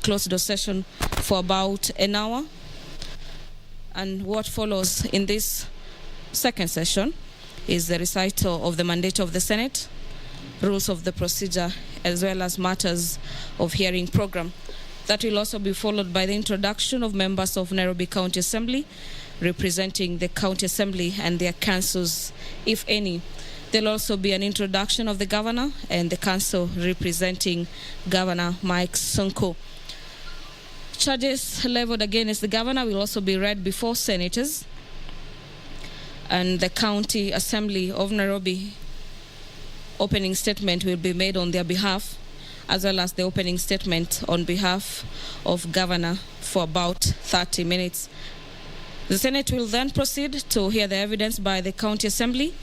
closed-door session for about an hour. And what follows in this second session is the recital of the mandate of the Senate, rules of the procedure, as well as matters of hearing program. That will also be followed by the introduction of members of Nairobi County Assembly, representing the County Assembly and their councils, if any. There will also be an introduction of the Governor and the Council representing Governor Mike Sonko. Charges leveled against the Governor will also be read before senators, and the County Assembly of Nairobi opening statement will be made on their behalf, as well as the opening statement on behalf of Governor for about 30 minutes. The Senate will then proceed to hear the evidence by the County Assembly,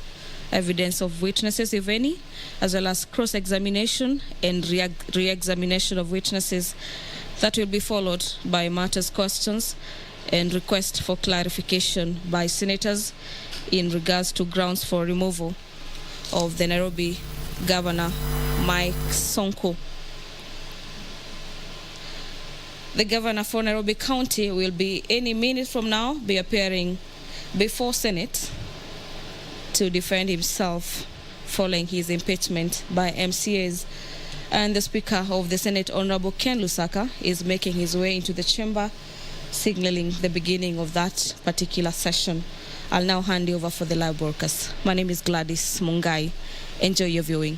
evidence of witnesses, if any, as well as cross-examination and re-examination of witnesses. That will be followed by matters questions and request for clarification by senators in regards to grounds for removal of the Nairobi Governor Mike Sonko. The Governor for Nairobi County will be any minute from now be appearing before Senate to defend himself following his impeachment by MCAs. And the Speaker of the Senate, Honorable Ken Lusaka, is making his way into the chamber, signaling the beginning of that particular session. I'll now hand you over for the live broadcast. My name is Gladys Mungai. Enjoy your viewing.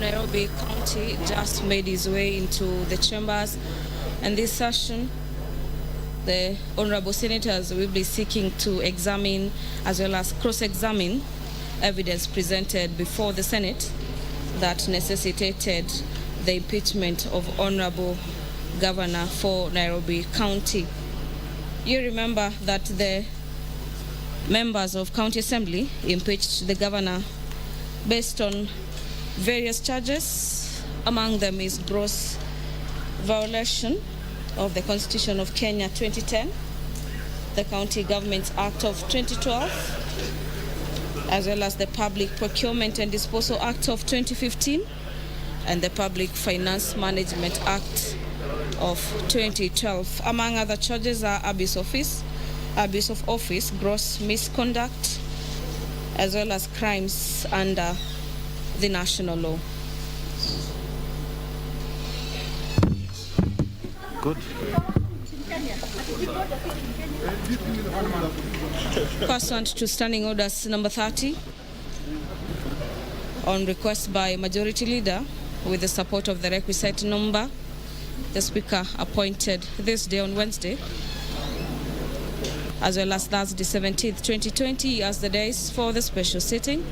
Nairobi County just made his way into the chambers, and this session, the honorable senators will be seeking to examine as well as cross-examine evidence presented before the Senate that necessitated the impeachment of Honorable Governor for Nairobi County. You remember that the members of County Assembly impeached the governor based on various charges. Among them is gross violation of the Constitution of Kenya 2010, the County Government Act of 2012, as well as the Public Procurement and Disposal Act of 2015, and the Public Finance Management Act of 2012. Among other charges are abuse of office, gross misconduct, as well as crimes under the national law. Good. Pursuant to Standing Orders number 30, on request by Majority Leader, with the support of the requisite number, the Speaker appointed this day on Wednesday, as well as Thursday 17th, 2020, as the days for the special sitting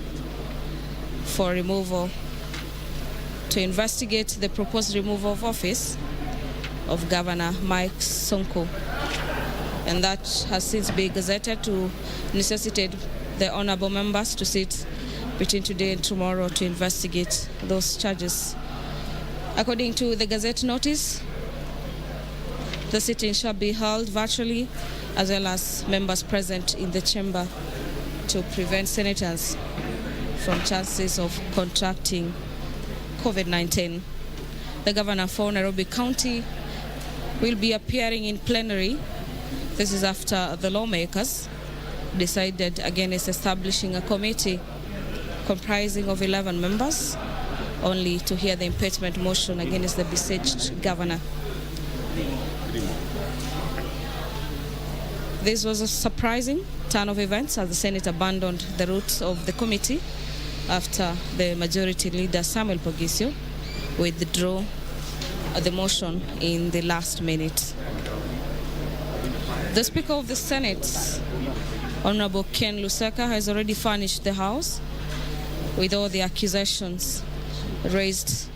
for removal to investigate the proposed removal of office of Governor Mike Sonko. And that has since been gazetted to necessitate the honorable members to sit between today and tomorrow to investigate those charges. According to the Gazette notice, the sitting shall be held virtually, as well as members present in the chamber, to prevent senators from chances of contracting COVID-19. The governor for Nairobi County will be appearing in plenary. This is after the lawmakers decided against establishing a committee comprising of 11 members, only to hear the impeachment motion against the besieged governor. This was a surprising turn of events as the Senate abandoned the route of the committee after the Majority Leader Samuel Pogisio withdrew the motion in the last minute. The Speaker of the Senate, Honorable Ken Lusaka, has already furnished the House with all the accusations raised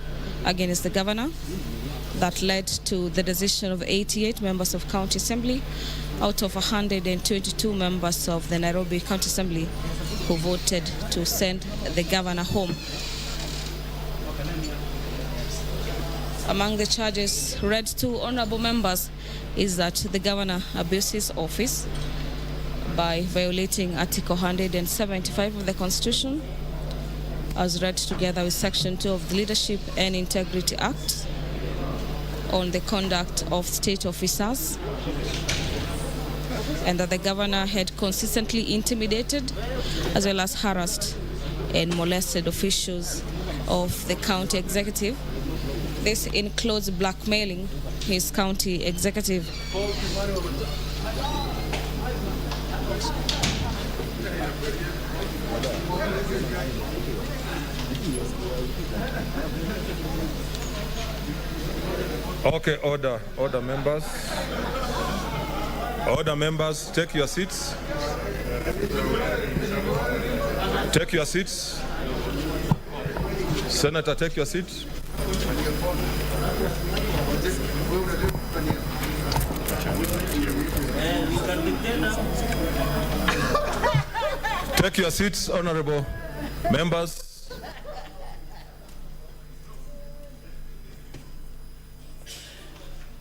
against the governor that led to the decision of 88 members of County Assembly out of 122 members of the Nairobi County Assembly who voted to send the governor home. Among the charges read to honorable members is that the governor abused his office by violating Article 175 of the Constitution, as read together with Section 2 of the Leadership and Integrity Act on the conduct of state officers, and that the governor had consistently intimidated as well as harassed and molested officials of the county executive. This includes blackmailing his county executive. Okay, order members. Order members, take your seats. Take your seats. Senator, take your seat. Take your seats, honorable members.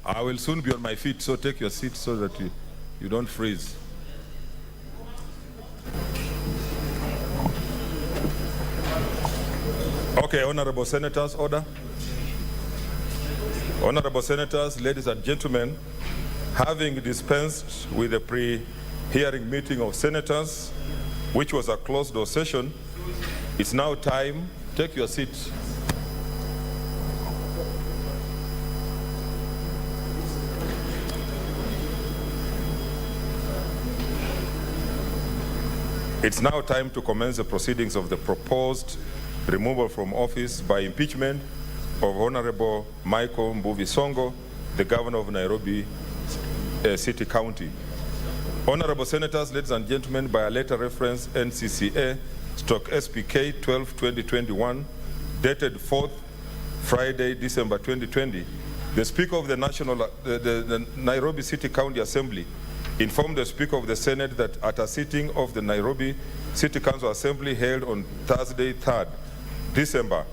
I will soon be on my feet, so take your seats so that you don't freeze. Okay, honorable senators, order. Honorable senators, ladies and gentlemen, having dispensed with the pre-hearing meeting of senators, which was a closed-door session, it's now time. Take your seats. It's now time to commence the proceedings of the proposed removal from office by impeachment of Honorable Michael Mbuvi Sonko, the governor of Nairobi City County. Honorable Senators, ladies and gentlemen, by a letter reference NCCA/SPK 12/2021, dated 4th Friday, December 2020, the Speaker of the Nairobi City County Assembly informed the Speaker of the Senate that at a sitting of the Nairobi City Council Assembly held on Thursday, 3rd December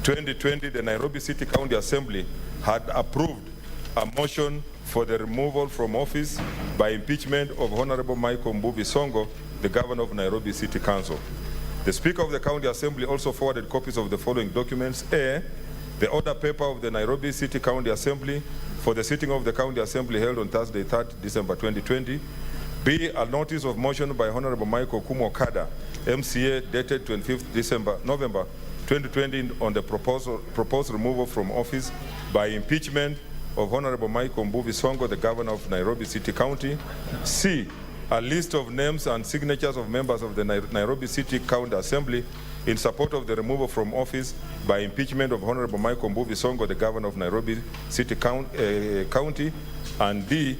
2020, the Nairobi City County Assembly had approved a motion for the removal from office by impeachment of Honorable Michael Mbuvi Sonko, the governor of Nairobi City Council. The Speaker of the County Assembly also forwarded copies of the following documents: A, the order paper of the Nairobi City County Assembly for the sitting of the County Assembly held on Thursday, 3rd December 2020. B, a notice of motion by Honorable Michael Kumokada, MCA, dated 25th November 2020 on the proposed removal from office by impeachment of Honorable Michael Mbuvi Sonko, the governor of Nairobi City County. C, a list of names and signatures of members of the Nairobi City County Assembly in support of the removal from office by impeachment of Honorable Michael Mbuvi Sonko, the governor of Nairobi City County. And D,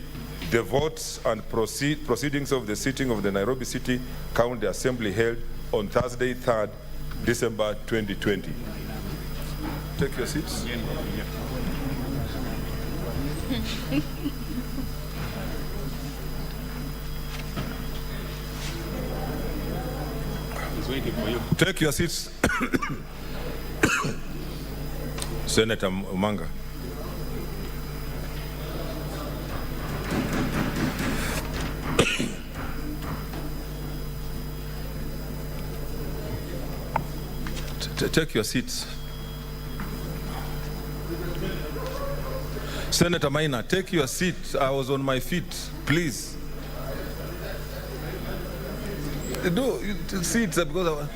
the votes and proceedings of the sitting of the Nairobi City County Assembly held on Thursday, 3rd December 2020. Take your seats. He's waiting for you. Take your seats. Senator Umanga. Take your seats. Senator Maina, take your seat. I was on my feet, please. No, seats because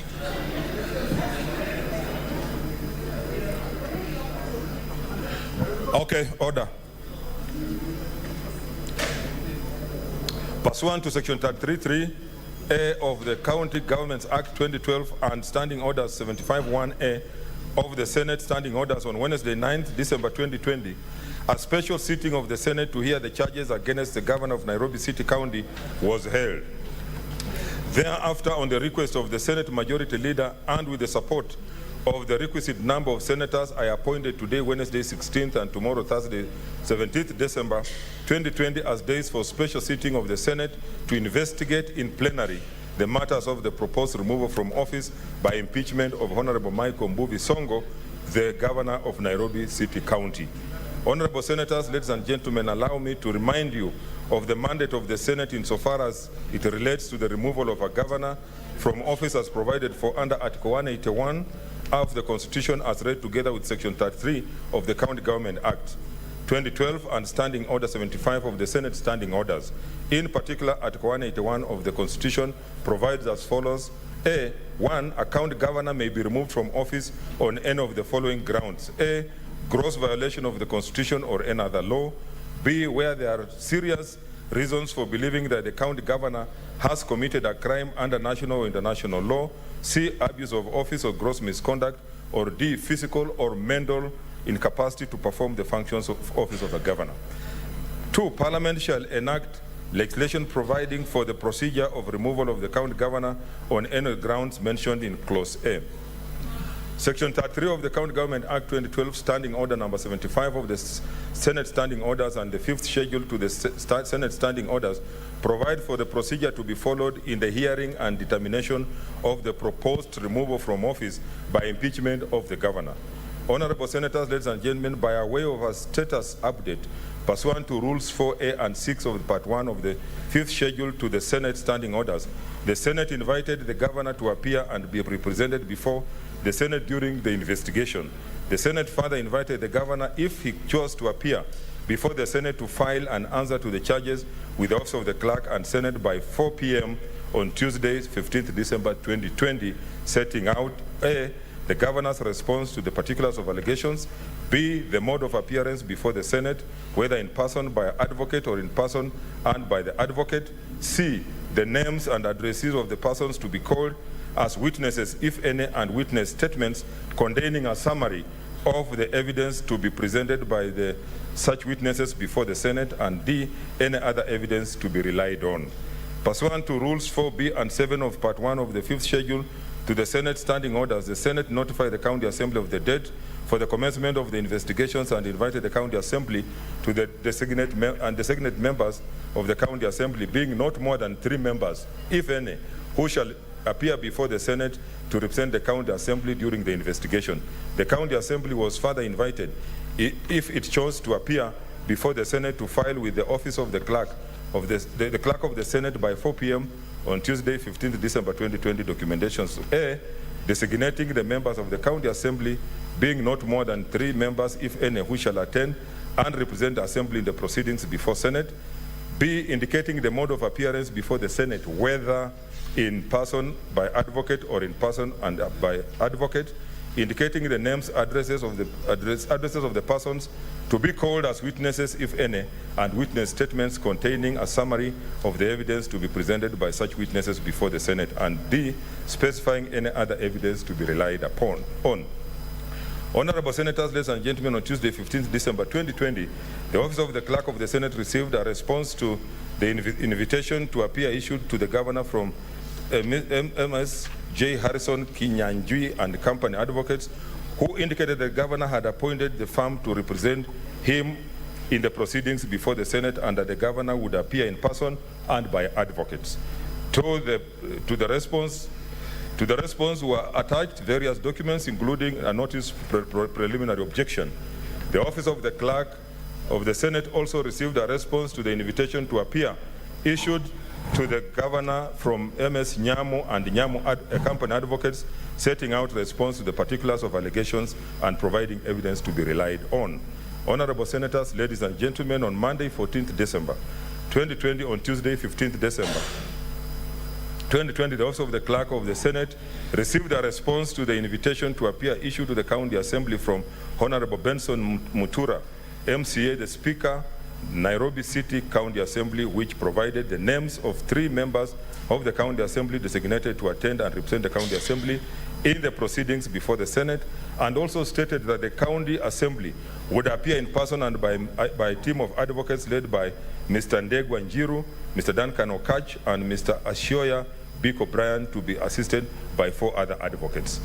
Okay, order. Pursuant to Section 33(a) of the County Governments Act 2012 and Standing Orders 75(1)(a) of the Senate Standing Orders on Wednesday, 9th December 2020, a special sitting of the Senate to hear the charges against the governor of Nairobi City County was held. Thereafter, on the request of the Senate Majority Leader and with the support of the requisite number of senators, I appointed today, Wednesday 16th, and tomorrow, Thursday 17th December 2020, as days for special sitting of the Senate to investigate in plenary the matters of the proposed removal from office by impeachment of Honorable Michael Mbuvi Sonko, the governor of Nairobi City County. Honorable Senators, ladies and gentlemen, allow me to remind you of the mandate of the Senate insofar as it relates to the removal of a governor from office as provided for under Article 181 of the Constitution as read together with Section 33 of the County Government Act 2012 and Standing Order 75 of the Senate Standing Orders. In particular, Article 181 of the Constitution provides as follows: A, 1, a county governor may be removed from office on any of the following grounds: A, gross violation of the Constitution or any other law; B, where there are serious reasons for believing that the county governor has committed a crime under national or international law; C, abuse of office or gross misconduct; or D, physical or mental incapacity to perform the functions of office of a governor. 2, Parliament shall enact legislation providing for the procedure of removal of the county governor on any grounds mentioned in Clause A. Section 33 of the County Government Act 2012, Standing Order number 75 of the Senate Standing Orders and the 5th schedule to the Senate Standing Orders provide for the procedure to be followed in the hearing and determination of the proposed removal from office by impeachment of the governor. Honorable Senators, ladies and gentlemen, by a way of a status update, pursuant to Rules 4A and 6 of Part 1 of the 5th schedule to the Senate Standing Orders, the Senate invited the governor to appear and be represented before the Senate during the investigation. The Senate further invited the governor, if he chose to appear before the Senate, to file an answer to the charges with the Office of the Clerk and Senate by 4 p.m. on Tuesday, 15th December 2020, setting out A, the governor's response to the particulars of allegations; B, the mode of appearance before the Senate, whether in person by an advocate or in person and by the advocate; C, the names and addresses of the persons to be called; as witnesses, if any, and witness statements containing a summary of the evidence to be presented by such witnesses before the Senate, and D, any other evidence to be relied on. Pursuant to Rules 4B and 7 of Part 1 of the 5th Schedule to the Senate Standing Orders, the Senate notified the County Assembly of the date for the commencement of the investigations and invited the County Assembly to the designate members of the County Assembly, being not more than 3 members, if any, who shall appear before the Senate to represent the County Assembly during the investigation. The County Assembly was further invited, if it chose to appear before the Senate, to file with the Office of the Clerk of the Clerk of the Senate by 4 p.m. on Tuesday, 15th December 2020, documentations A, designating the members of the County Assembly, being not more than 3 members, if any, who shall attend and represent the Assembly in the proceedings before Senate. B, indicating the mode of appearance before the Senate, whether in person by advocate or in person and by advocate, indicating the names, addresses of the persons to be called as witnesses, if any, and witness statements containing a summary of the evidence to be presented by such witnesses before the Senate, and D, specifying any other evidence to be relied upon. Honorable Senators, ladies and gentlemen, on Tuesday, 15th December 2020, the Office of the Clerk of the Senate received a response to the invitation to appear issued to the Governor from MS J. Harrison Kinyanjui and Company Advocates, who indicated the Governor had appointed the firm to represent him in the proceedings before the Senate, and that the Governor would appear in person and by advocates. To the response were attached various documents, including a notice preliminary objection. The Office of the Clerk of the Senate also received a response to the invitation to appear issued to the Governor from MS Nyamu and Nyamu Company Advocates, setting out response to the particulars of allegations and providing evidence to be relied on. Honorable Senators, ladies and gentlemen, on Monday, 14th December 2020, on Tuesday, 15th December 2020, the Office of the Clerk of the Senate received a response to the invitation to appear issued to the County Assembly from Honorable Benson Mutura, MCA, the Speaker, Nairobi City County Assembly, which provided the names of 3 members of the County Assembly designated to attend and represent the County Assembly in the proceedings before the Senate, and also stated that the County Assembly would appear in person and by a team of advocates led by Mr. Ndegwa Njiru, Mr. Duncan Okach, and Mr. Ashioya Biko Bryan, to be assisted by 4 other advocates.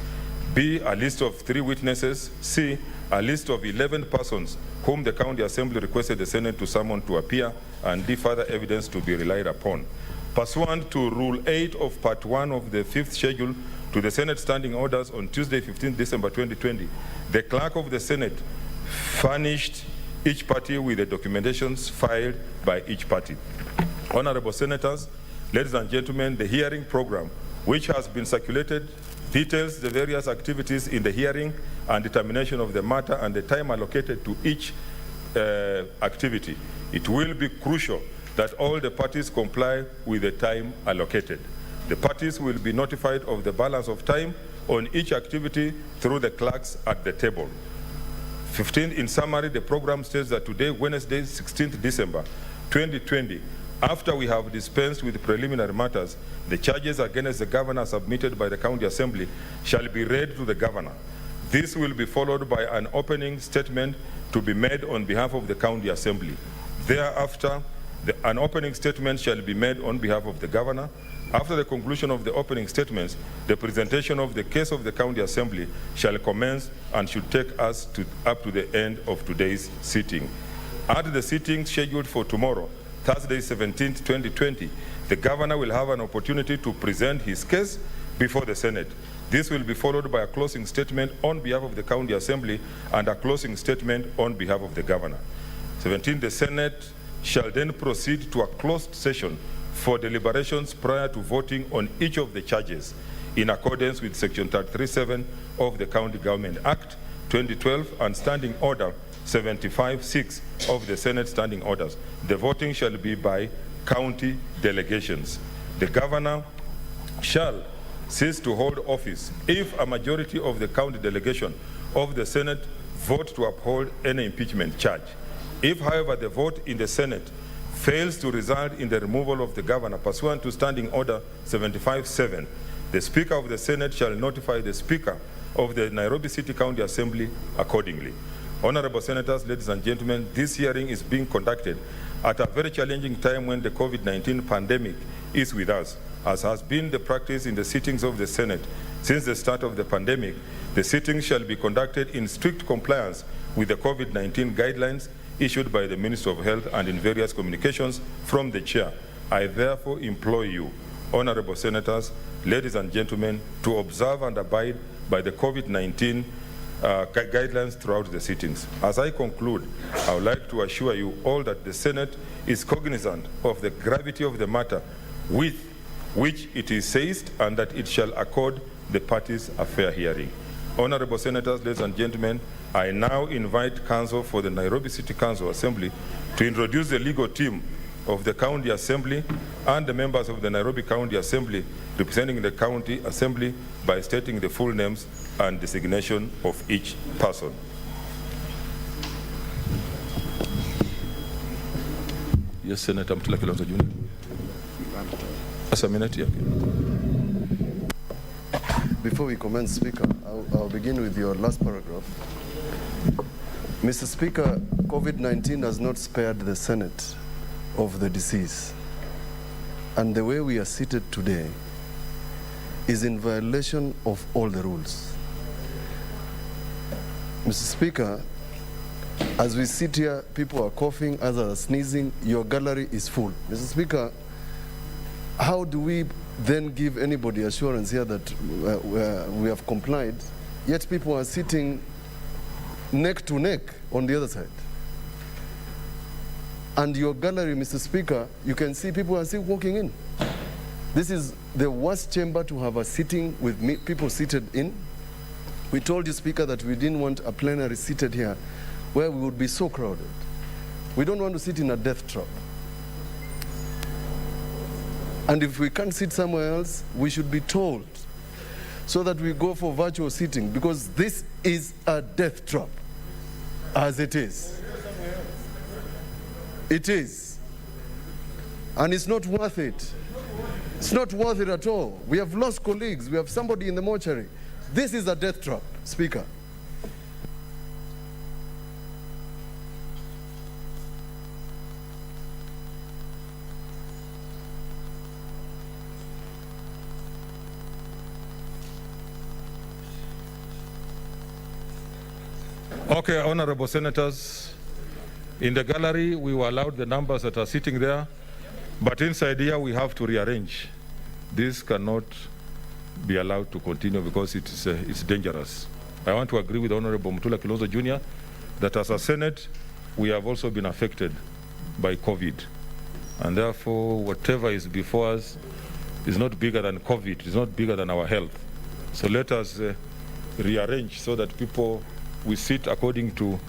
B, a list of 3 witnesses. C, a list of 11 persons whom the County Assembly requested the Senate to summon to appear, and D, further evidence to be relied upon. Pursuant to Rule 8 of Part 1 of the 5th Schedule to the Senate Standing Orders, on Tuesday, 15 December 2020, the Clerk of the Senate furnished each party with the documentations filed by each party. Honorable Senators, ladies and gentlemen, the hearing program, which has been circulated, details the various activities in the hearing and determination of the matter and the time allocated to each activity. It will be crucial that all the parties comply with the time allocated. The parties will be notified of the balance of time on each activity through the clerks at the table. 15, in summary, the program states that today, Wednesday, 16th December 2020, after we have dispensed with preliminary matters, the charges against the Governor submitted by the County Assembly shall be read to the Governor. This will be followed by an opening statement to be made on behalf of the County Assembly. Thereafter, an opening statement shall be made on behalf of the Governor. After the conclusion of the opening statements, the presentation of the case of the County Assembly shall commence and should take us up to the end of today's sitting. At the sitting scheduled for tomorrow, Thursday, 17th, 2020, the Governor will have an opportunity to present his case before the Senate. This will be followed by a closing statement on behalf of the County Assembly and a closing statement on behalf of the Governor. 17, the Senate shall then proceed to a closed session for deliberations prior to voting on each of the charges in accordance with Section 337 of the County Government Act 2012 and Standing Order 75-6 of the Senate Standing Orders. The voting shall be by county delegations. The Governor shall cease to hold office if a majority of the county delegation of the Senate vote to uphold any impeachment charge. If, however, the vote in the Senate fails to result in the removal of the Governor pursuant to Standing Order 75-7, The Speaker of the Senate shall notify the Speaker of the Nairobi City County Assembly accordingly. Honorable Senators, ladies and gentlemen, this hearing is being conducted at a very challenging time when the COVID-19 pandemic is with us. As has been the practice in the sittings of the Senate since the start of the pandemic, the sittings shall be conducted in strict compliance with the COVID-19 guidelines issued by the Ministry of Health and in various communications from the Chair. I therefore implore you, Honorable Senators, ladies and gentlemen, to observe and abide by the COVID-19 guidelines throughout the sittings. As I conclude, I would like to assure you all that the Senate is cognizant of the gravity of the matter with which it is seized and that it shall accord the parties a fair hearing. Honorable Senators, ladies and gentlemen, I now invite counsel for the Nairobi City Council Assembly to introduce the legal team of the County Assembly and the members of the Nairobi County Assembly representing the County Assembly by stating the full names and designation of each person. Yes, Senator Mtula Kilonzo Jr. As a minute, yeah. Before we commence, Speaker, I'll begin with your last paragraph. Mr. Speaker, COVID-19 has not spared the Senate of the disease. And the way we are seated today is in violation of all the rules. Mr. Speaker, as we sit here, people are coughing, others are sneezing, your gallery is full. Mr. Speaker, how do we then give anybody assurance here that we have complied, yet people are sitting neck to neck on the other side? And your gallery, Mr. Speaker, you can see people are still walking in. This is the worst chamber to have a sitting with people seated in. We told you, Speaker, that we didn't want a plenary seated here where we would be so crowded. We don't want to sit in a death trap. And if we can't sit somewhere else, we should be told so that we go for virtual sitting, because this is a death trap, as it is. It is. And it's not worth it. It's not worth it at all. We have lost colleagues. We have somebody in the mortuary. This is a death trap, Speaker. Okay, honorable senators, in the gallery we were allowed the numbers that are sitting there, but inside here we have to rearrange. This cannot be allowed to continue because it's dangerous. I want to agree with Honorable Mutula Kilonzo Jr. that as a Senate, we have also been affected by COVID. And therefore, whatever is before us is not bigger than COVID, it's not bigger than our health. So let us rearrange so that we sit according to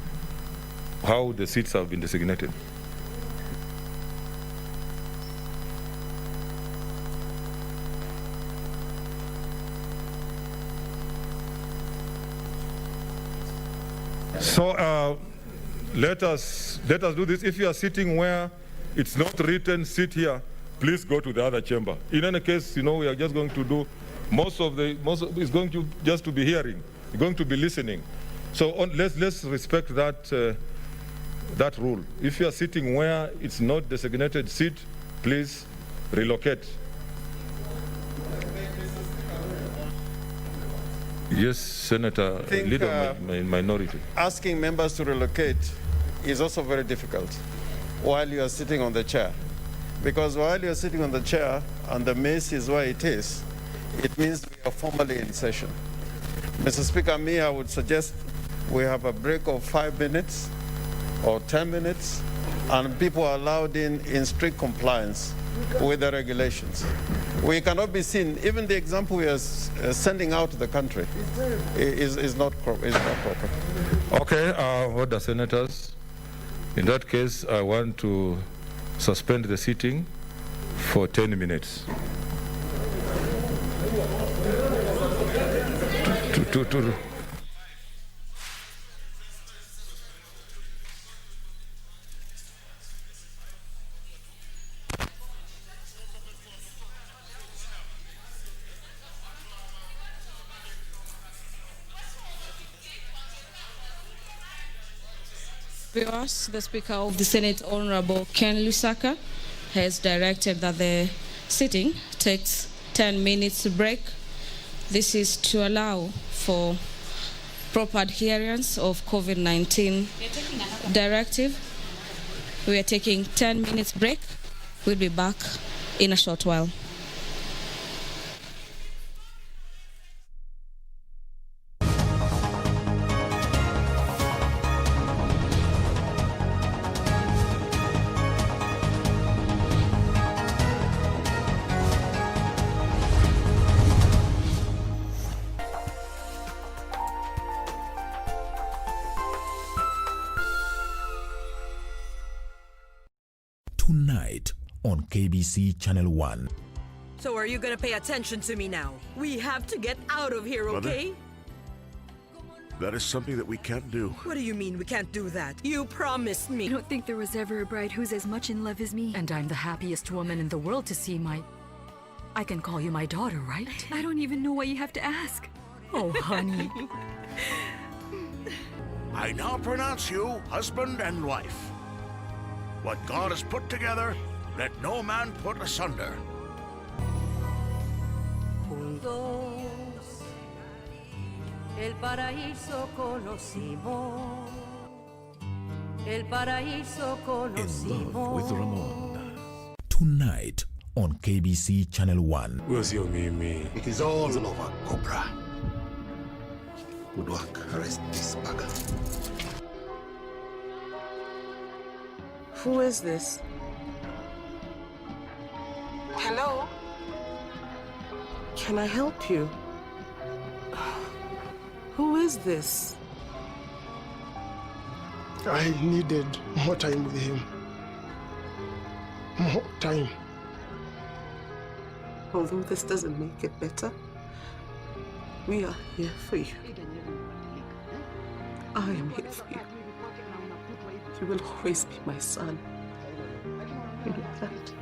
how the seats have been designated. So let us do this. If you are sitting where it's not written, sit here, please go to the other chamber. In any case, we are just going to do most of it's going to just to be hearing, going to be listening. So let's respect that rule. If you are sitting where it's not designated seat, please relocate. Yes, Senator, leader in minority. Asking members to relocate is also very difficult while you are sitting on the chair. Because while you are sitting on the chair and the mace is where it is, it means we are formally in session. Mr. Speaker, I would suggest we have a break of 5 minutes or 10 minutes, and people are allowed in strict compliance with the regulations. We cannot be seen, even the example we are sending out to the country is not proper. Okay, order, senators. In that case, I want to suspend the sitting for 10 minutes. Viewers, the Speaker of the Senate, Honorable Ken Lusaka, has directed that the sitting takes 10 minutes break. This is to allow for proper adherence of COVID-19 directive. We are taking 10 minutes break. We'll be back in a short while. Tonight on KBC Channel 1. So are you gonna pay attention to me now? We have to get out of here, okay? That is something that we can't do. What do you mean we can't do that? You promised me. I don't think there was ever a bride who's as much in love as me. And I'm the happiest woman in the world to see my... I can call you my daughter, right? I don't even know why you have to ask. Oh, honey. I now pronounce you husband and wife. What God has put together, let no man put asunder. Juntos, el paraíso conocimos. El paraíso In love with conocimos. Ramon. Tonight on KBC Channel 1. Where's your Mimi? It is all over, Cobra. Good work. Arrest this bugger. Who is this? Hello? Can I help you? Who is this? I needed more time with him. More time. Although this doesn't make it better, we are here for you. I am here for you. You will always be my son. You know that.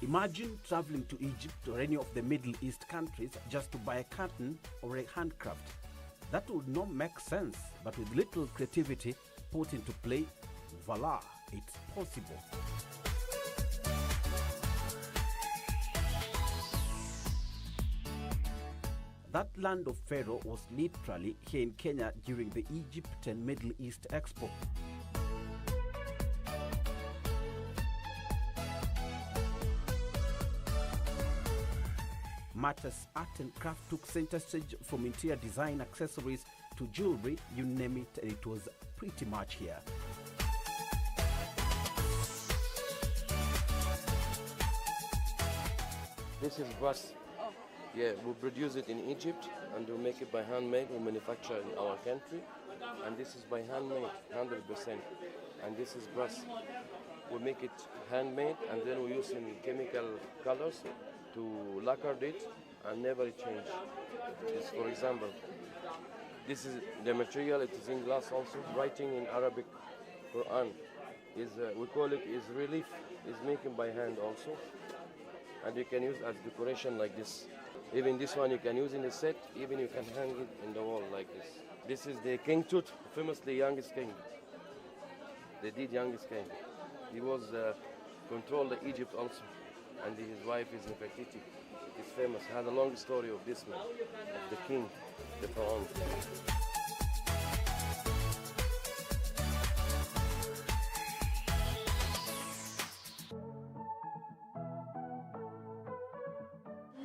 Imagine traveling to Egypt or any of the Middle East countries just to buy a curtain or a handcraft. That would not make sense, but with little creativity put into play, voila, it's possible. That land of Pharaoh was literally here in Kenya during the Egypt and Middle East Expo. Matters art and craft took center stage, from interior design, accessories to jewelry, you name it, and it was pretty much here. This is brass. Yeah, we produce it in Egypt and we make it by handmade. We manufacture in our country, and this is by handmade, 100%. And this is brass. We make it handmade, and then we use in chemical colors to lacquer it and never change. This, for example, this is the material. It is in glass also. Writing in Arabic Quran is we call it is relief. Is making by hand also, and you can use as decoration like this. Even this one you can use in a set. Even you can hang it in the wall like this. This is the King Tut, famously youngest king. They did youngest king. He was controlled Egypt also. And his wife is Nefertiti. It's famous. Had a long story of this man, of the king, the pharaoh.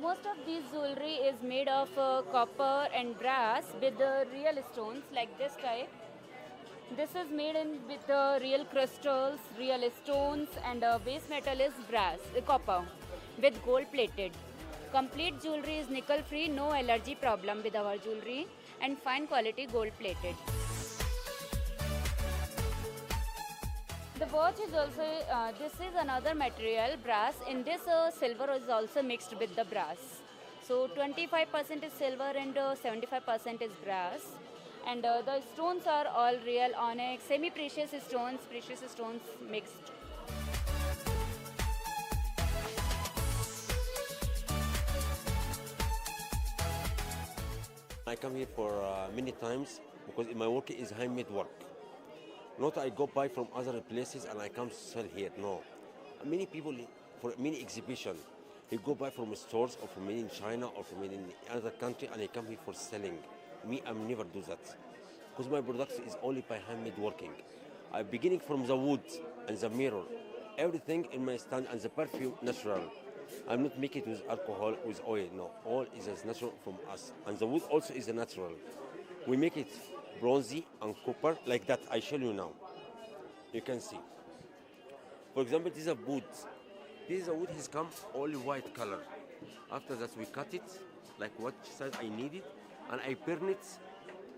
Most of this jewelry is made of copper and brass with the real stones like this type. This is made in with the real crystals, real stones, and base metal is brass, copper, with gold plated. Complete jewelry is nickel free, no allergy problem with our jewelry, and fine quality gold plated. watch is also, this is another material, brass. In this, silver is also mixed with the brass. So 25% is silver and 75% is brass. And the stones are all real onyx, semi-precious stones mixed. I come here for many times because my work is handmade work. Not I go buy from other places and I come sell here, no. Many people, for many exhibition, they go buy from stores or from made in China or from made in another country and I come here for selling. Me, I never do that. Because my production is only by handmade working. I'm beginning from the wood and the mirror. Everything in my stand and the perfume, natural. I'm not making it with alcohol, with oil, no. All is as natural from us. And the wood also is natural. We make it bronzy and copper, like that, I show you now. You can see. For example, this is a wood. This is a wood has come only white color. After that, we cut it, like what size I need it, and I burn it,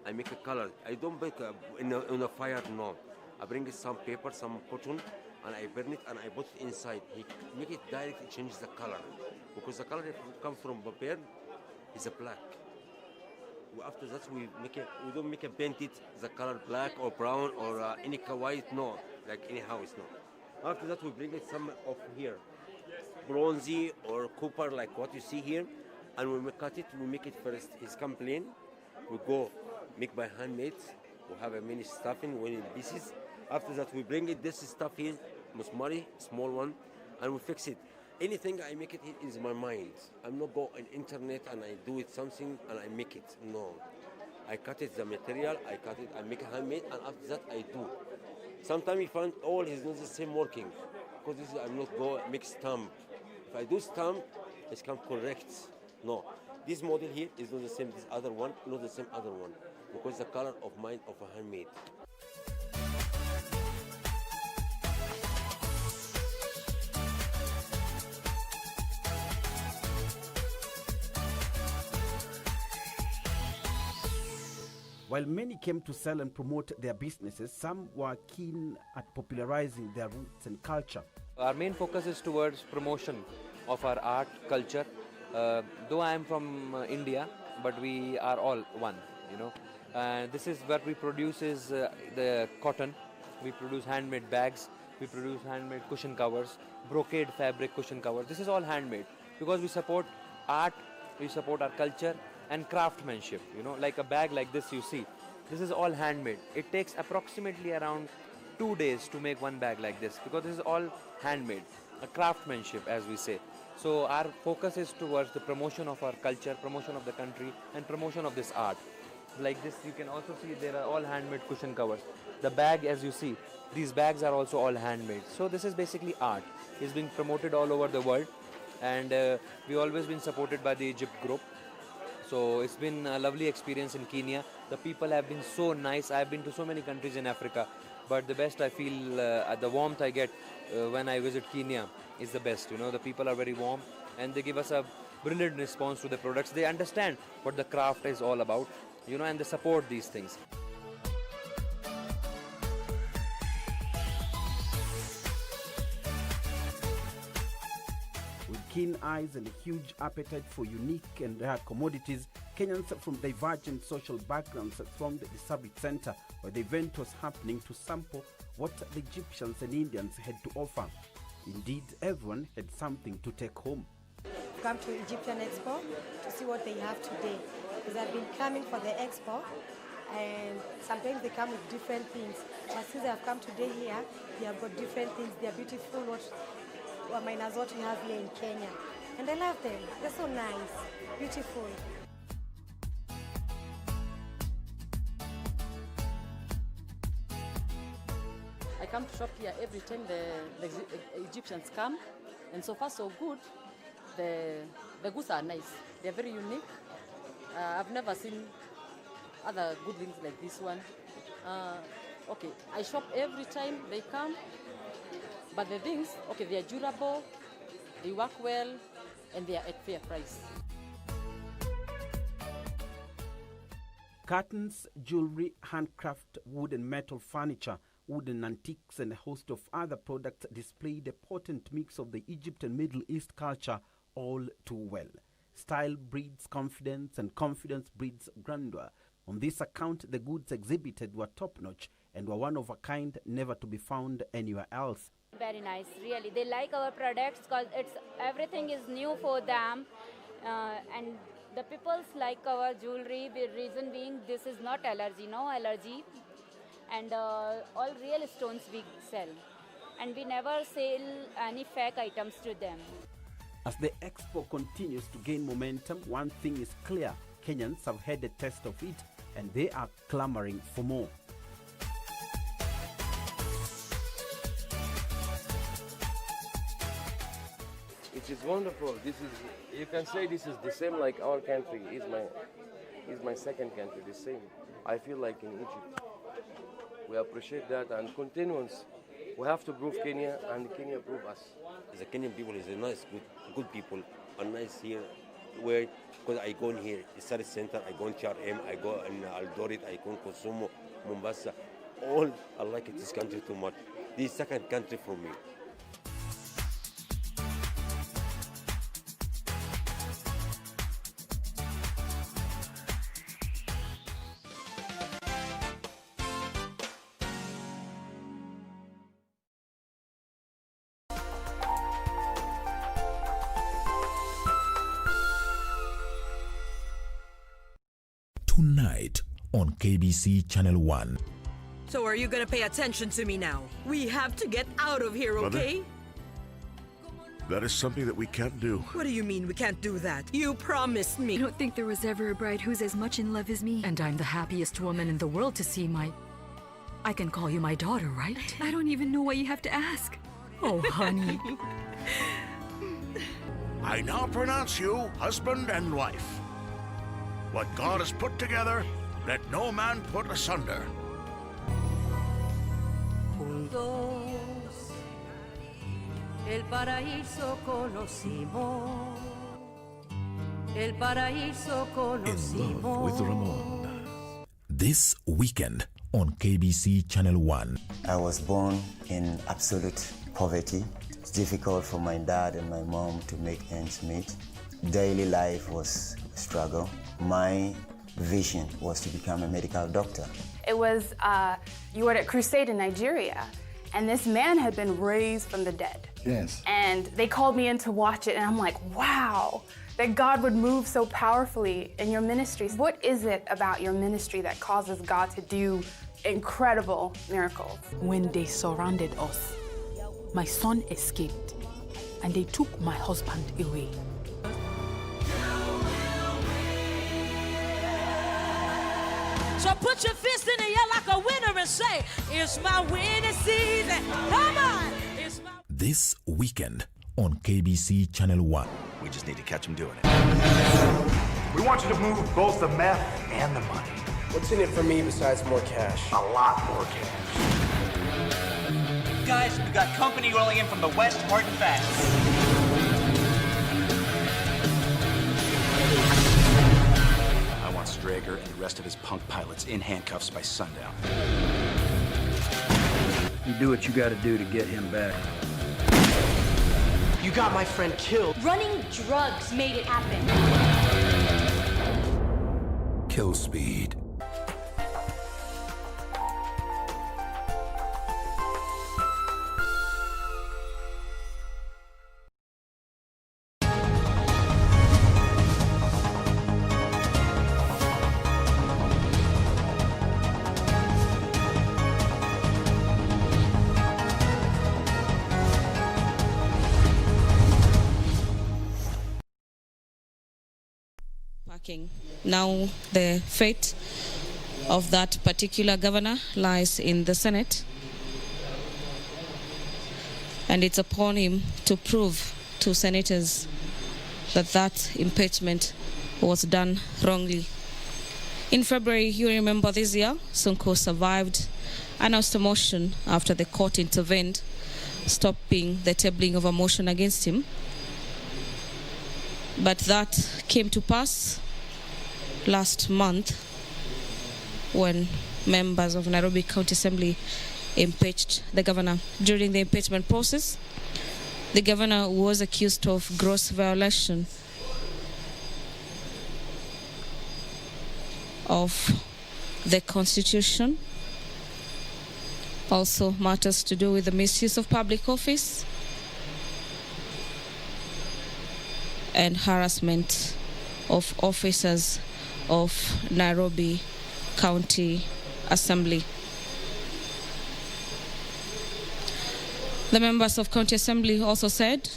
I make a color. I don't bake in a fire, no. I bring some paper, some cotton, and I burn it and I put it inside. He make it direct, it changes the color. Because the color that comes from paper is a black. After that, we don't make a paint it the color black or brown or any white, no, like any house, no. After that, we bring it some of here, bronzy or copper, like what you see here, and when we cut it, we make it first. It's come plain. We go make by handmade. We have a mini stuffing when in pieces. After that, we bring it this stuff here, musmari, small one, and we fix it. Anything I make it is my mind. I'm not go on internet and I do it something and I make it. No. I cut it the material, I cut it, I make it handmade, and after that I do. Sometimes you find all is not the same working. Because this is, I'm not go make stamp. If I do stamp, it's come correct. No. This model here is not the same this other one, not the same other one. Because the color of mine of a handmade. While many came to sell and promote their businesses, some were keen at popularizing their roots and culture. Our main focus is towards promotion of our art, culture. Though I am from India, but we are all one, you know. This is what we produce is the cotton. We produce handmade bags. We produce handmade cushion covers, brocade fabric cushion covers. This is all handmade because we support art, we support our culture and craftsmanship, you know, like a bag like this you see. This is all handmade. It takes approximately around 2 days to make one bag like this because this is all handmade, a craftsmanship as we say. So our focus is towards the promotion of our culture, promotion of the country and promotion of this art. Like this you can also see there are all handmade cushion covers. The bag as you see, these bags are also all handmade. So this is basically art. It's being promoted all over the world and we've always been supported by the Egypt group. So it's been a lovely experience in Kenya. The people have been so nice. I've been to so many countries in Africa, but the best I feel, the warmth I get when I visit Kenya is the best. You know, the people are very warm and they give us a brilliant response to the products. They understand what the craft is all about, you know, and they support these things. With keen eyes and a huge appetite for unique and rare commodities, Kenyans from divergent social backgrounds formed the Summit Center where the event was happening to sample what the Egyptians and Indians had to offer. Indeed, everyone had something to take home. Come to Egyptian Expo to see what they have today. Because I've been coming for the Expo and sometimes they come with different things. But since I've come today here, they have got different things. They are beautiful, minus what we have here in Kenya. And I love them. They're so nice, beautiful. I come to shop here every time the Egyptians come, and so far so good. The goods are nice. They're very unique. I've never seen other good things like this one. Okay, I shop every time they come, but the things, okay, they are durable, they work well, and they are at fair price. Curtains, jewelry, handcraft, wood and metal furniture wooden antiques, and a host of other products displayed a potent mix of the Egypt and Middle East culture all too well. Style breeds confidence, and confidence breeds grandeur. On this account, the goods exhibited were top-notch and were one of a kind, never to be found anywhere else. Very nice, really. They like our products because everything is new for them, and the people's like our jewelry. The reason being, this is not allergy, no allergy, and all real stones we sell, and we never sell any fake items to them. As the expo continues to gain momentum, one thing is clear: Kenyans have had a taste of it, and they are clamoring for more. It is wonderful. You can say this is the same like our country. Is my second country, the same. I feel like in Egypt. We appreciate that and continuance. We have to prove Kenya and Kenya prove us. The Kenyan people is a nice, good people, are nice here. Where, because I go in here, Study Center, I go in CRM, I go in Aldorit, I go in Kosumo, Mombasa. All I like it, this country too much. This is second country for me. Tonight on KBC Channel 1. So are you gonna pay attention to me now? We have to get out of here, okay? That is something that we can't do. What do you mean we can't do that? You promised me. I don't think there was ever a bride who's as much in love as me. And I'm the happiest woman in the world to see my... I can call you my daughter, right? I don't even know why you have to ask. Oh, honey. I now pronounce you husband and wife. What God has put together, let no man put asunder. Juntos, el paraíso conocimos. El paraíso In Love with conocimos. Ramon. This weekend on KBC Channel 1. I was born in absolute poverty. It's difficult for my dad and my mom to make ends meet. Daily life was a struggle. My vision was to become a medical doctor. It was, you were at a crusade in Nigeria, and this man had been raised from the dead. Yes. And they called me in to watch it, and I'm like, wow, that God would move so powerfully in your ministries. What is it about your ministry that causes God to do incredible miracles? When they surrounded us, my son escaped, and they took my husband away. So put your fist in the air like a winner and say, it's my winning season. Come on. It's my... This weekend on KBC Channel 1. We just need to catch him doing it. We want you to move both the meth and the money. What's in it for me besides more cash? A lot more cash. Guys, we got company rolling in from the west hard and fast. Strager and the rest of his punk pilots in handcuffs by sundown. You do what you gotta do to get him back. You got my friend killed. Running drugs made it happen. Kill speed. Now the fate of that particular governor lies in the Senate, and it's upon him to prove to senators that that impeachment was done wrongly. In February, you remember this year, Sonko survived, announced a motion after the court intervened, stopping the tabling of a motion against him. But that came to pass last month when members of Nairobi County Assembly impeached the governor. During the impeachment process, the governor was accused of gross violation of the Constitution, also matters to do with the misuse of public office and harassment of officers of Nairobi County Assembly. The members of County Assembly also said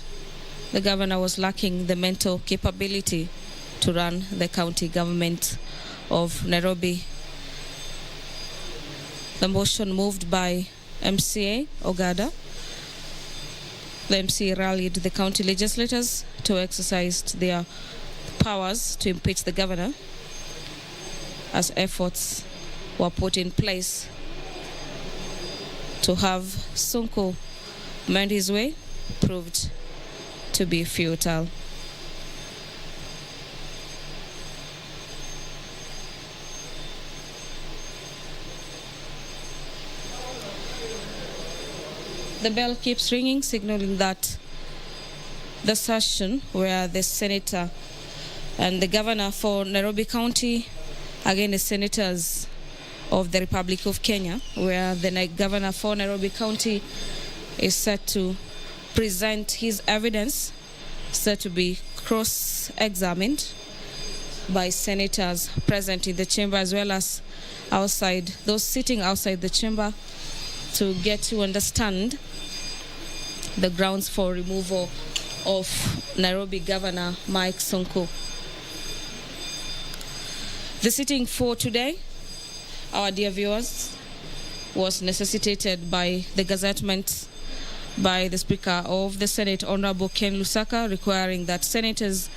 the governor was lacking the mental capability to run the county government of Nairobi. The motion moved by MCA Ogada. The MCA rallied the county legislators to exercise their powers to impeach the governor as efforts were put in place to have Sonko mend his way proved to be futile. The bell keeps ringing, signaling that the session where the senator and the governor for Nairobi County, again the senators of the Republic of Kenya, where the governor for Nairobi County is set to present his evidence, set to be cross-examined by senators present in the chamber as well as outside, those sitting outside the chamber, to get to understand the grounds for removal of Nairobi Governor Mike Sonko. The sitting for today, our dear viewers, was necessitated by the gazettement by the Speaker of the Senate, Honorable Ken Lusaka, requiring that senators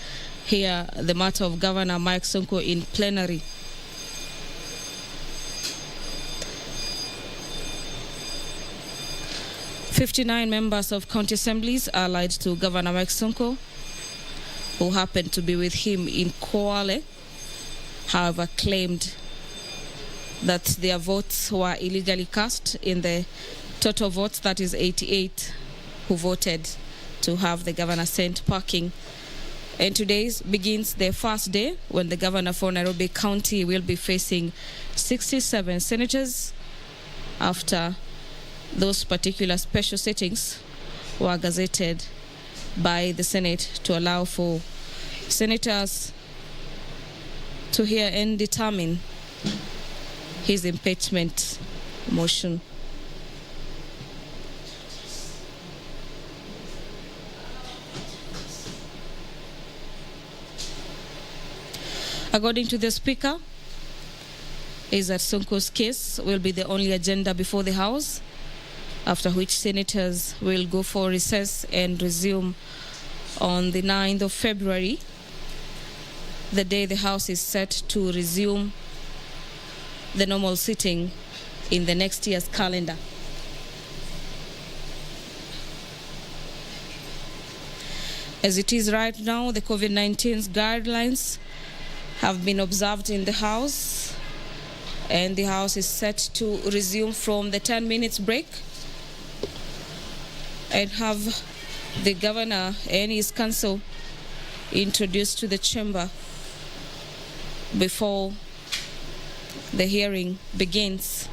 hear the matter of Governor Mike Sonko in plenary. "59 members of county assemblies allied to Governor Mike Sonko, who happened to be with him in Kwale, however, claimed that their votes were illegally cast in the total votes, that is 88, who voted to have the governor sent packing. And today begins the first day when the governor for Nairobi County will be facing 67 senators after those particular special sittings were gazetted by the Senate to allow for senators to hear and determine his impeachment motion. According to the Speaker, is that Sonko's case will be the only agenda before the House, after which senators will go for recess and resume on the 9th of February, the day the House is set to resume the normal sitting in the next year's calendar. As it is right now, the COVID-19 guidelines have been observed in the House, and the House is set to resume from the 10 minutes break and have the governor and his council introduced to the chamber before the hearing begins.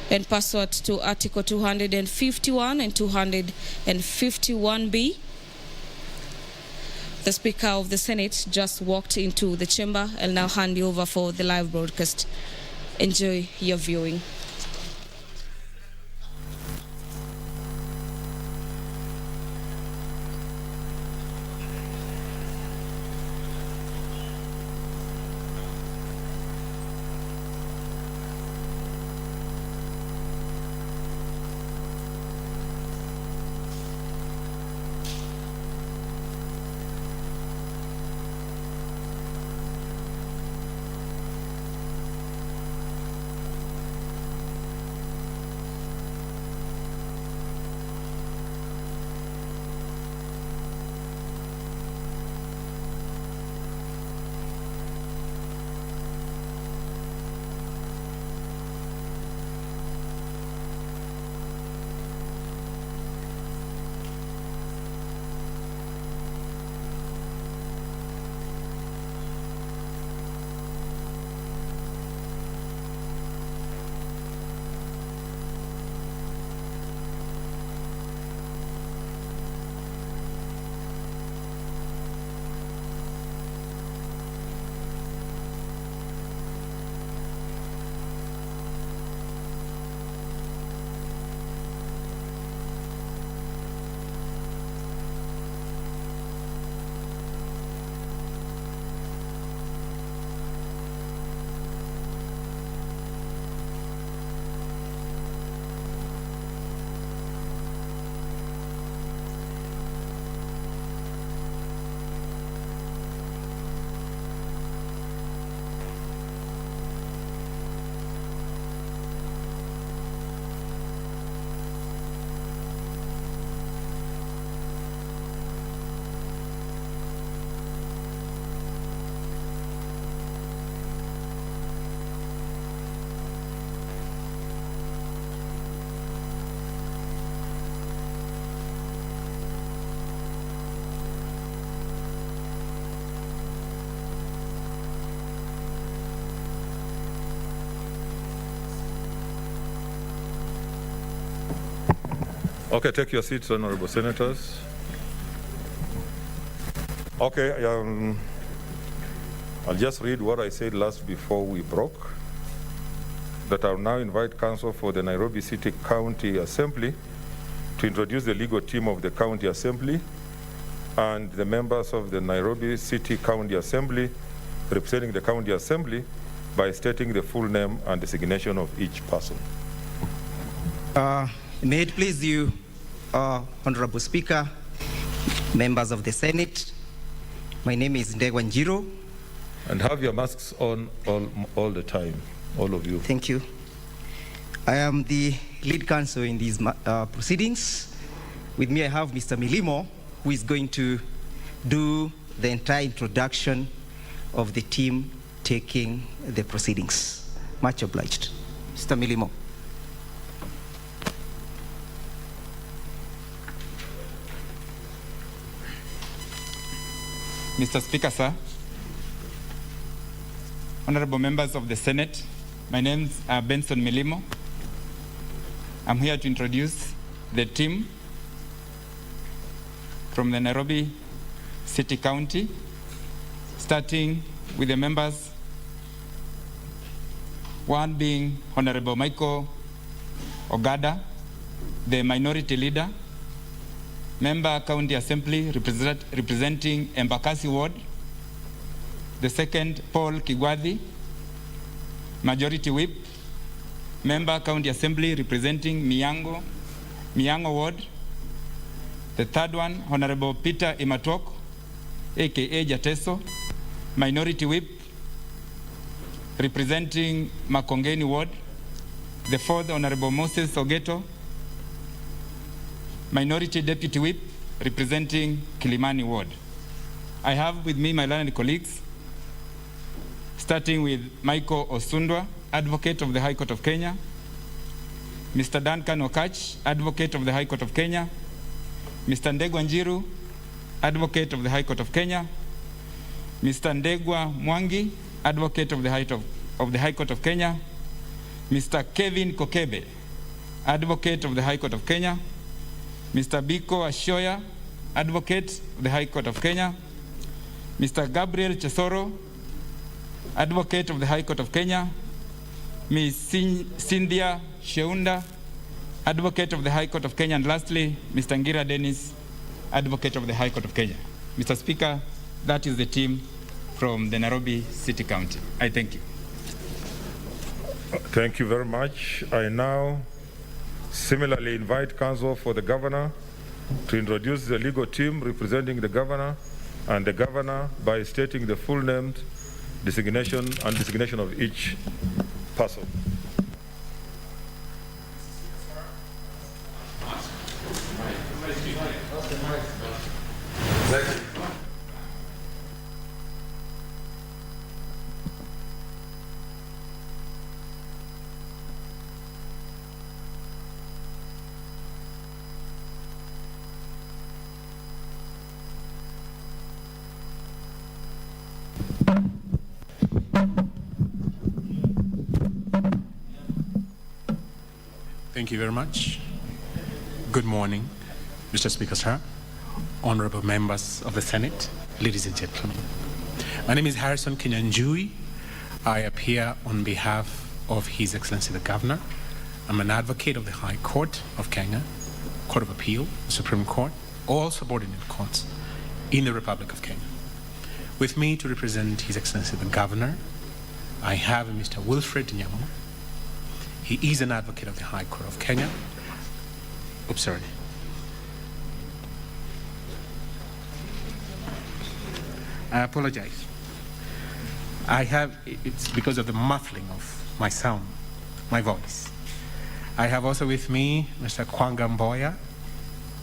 And pursuant to Article 251 and 251B, the Speaker of the Senate just walked into the chamber. I'll now hand you over for the live broadcast. Enjoy your viewing. Okay, take your seats, honorable senators. Okay, I'll just read what I said last before we broke, that I'll now invite counsel for the Nairobi City County Assembly to introduce the legal team of the County Assembly and the members of the Nairobi City County Assembly representing the County Assembly by stating the full name and designation of each person. May it please you, Honorable Speaker, members of the Senate, my name is Ndegwa Njiro. And have your masks on all the time, all of you. Thank you. I am the lead counsel in these proceedings. With me I have Mr. Milimo, who is going to do the entire introduction of the team taking the proceedings. Much obliged. Mr. Milimo. Mr. Speaker, sir, honorable members of the Senate, my name is Benson Milimo. I'm here to introduce the team from the Nairobi City County, starting with the members, one being Honorable Michael Ogada, the Minority Leader, Member County Assembly representing Embakasi Ward. The second, Paul Kigwadi, Majority Whip, Member County Assembly representing Miango Ward. The third one, Honorable Peter Imatok, aka Jateso, Minority Whip, representing Makongeni Ward. The fourth, Honorable Moses Ogeto, Minority Deputy Whip, representing Kilimani Ward. I have with me my learned colleagues, starting with Michael Osundwa, Advocate of the High Court of Kenya, Mr. Duncan Okach, Advocate of the High Court of Kenya, Mr. Ndegwa Njiru, Advocate of the High Court of Kenya, Mr. Ndegwa Mwangi, Advocate of the High Court of Kenya, Mr. Kevin Kokebe, Advocate of the High Court of Kenya, Mr. Biko Ashoya, Advocate of the High Court of Kenya, Mr. Gabriel Chesoro, Advocate of the High Court of Kenya, Ms. Cynthia Sheunda, Advocate of the High Court of Kenya, and lastly, Mr. Ngira Dennis, Advocate of the High Court of Kenya. Mr. Speaker, that is the team from the Nairobi City County. I thank you. Thank you very much. I now similarly invite counsel for the governor to introduce the legal team representing the governor and the governor by stating the full name, designation of each person. Thank you very much. Good morning, Mr. Speaker, sir, honorable members of the Senate, ladies and gentlemen. My name is Harrison Kinyanjui. I appear on behalf of His Excellency the Governor. I'm an advocate of the High Court of Kenya, Court of Appeal, Supreme Court, all subordinate courts in the Republic of Kenya. With me to represent His Excellency the Governor, I have Mr. Wilfred Nyamo. He is an advocate of the High Court of Kenya. Oops, sorry. I apologize. It's because of the muffling of my sound, my voice. I have also with me Mr. Kwanga Mboya,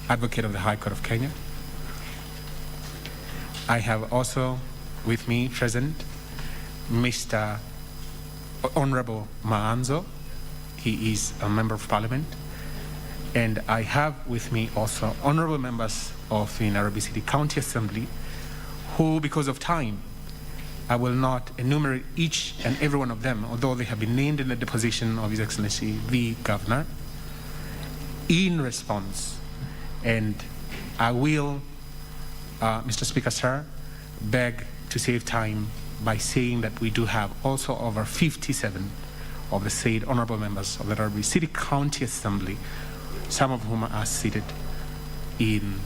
advocate of the High Court of Kenya. I have also with me present Mr. Honorable Maanzo. He is a member of parliament. And I have with me also honorable members of the Nairobi City County Assembly who, because of time, I will not enumerate each and every one of them, although they have been named in the deposition of His Excellency the Governor. in response. And I will, Mr. Speaker, sir, beg to save time by saying that we do have also over 57 of the said honorable members of the Nairobi City County Assembly, some of whom are seated in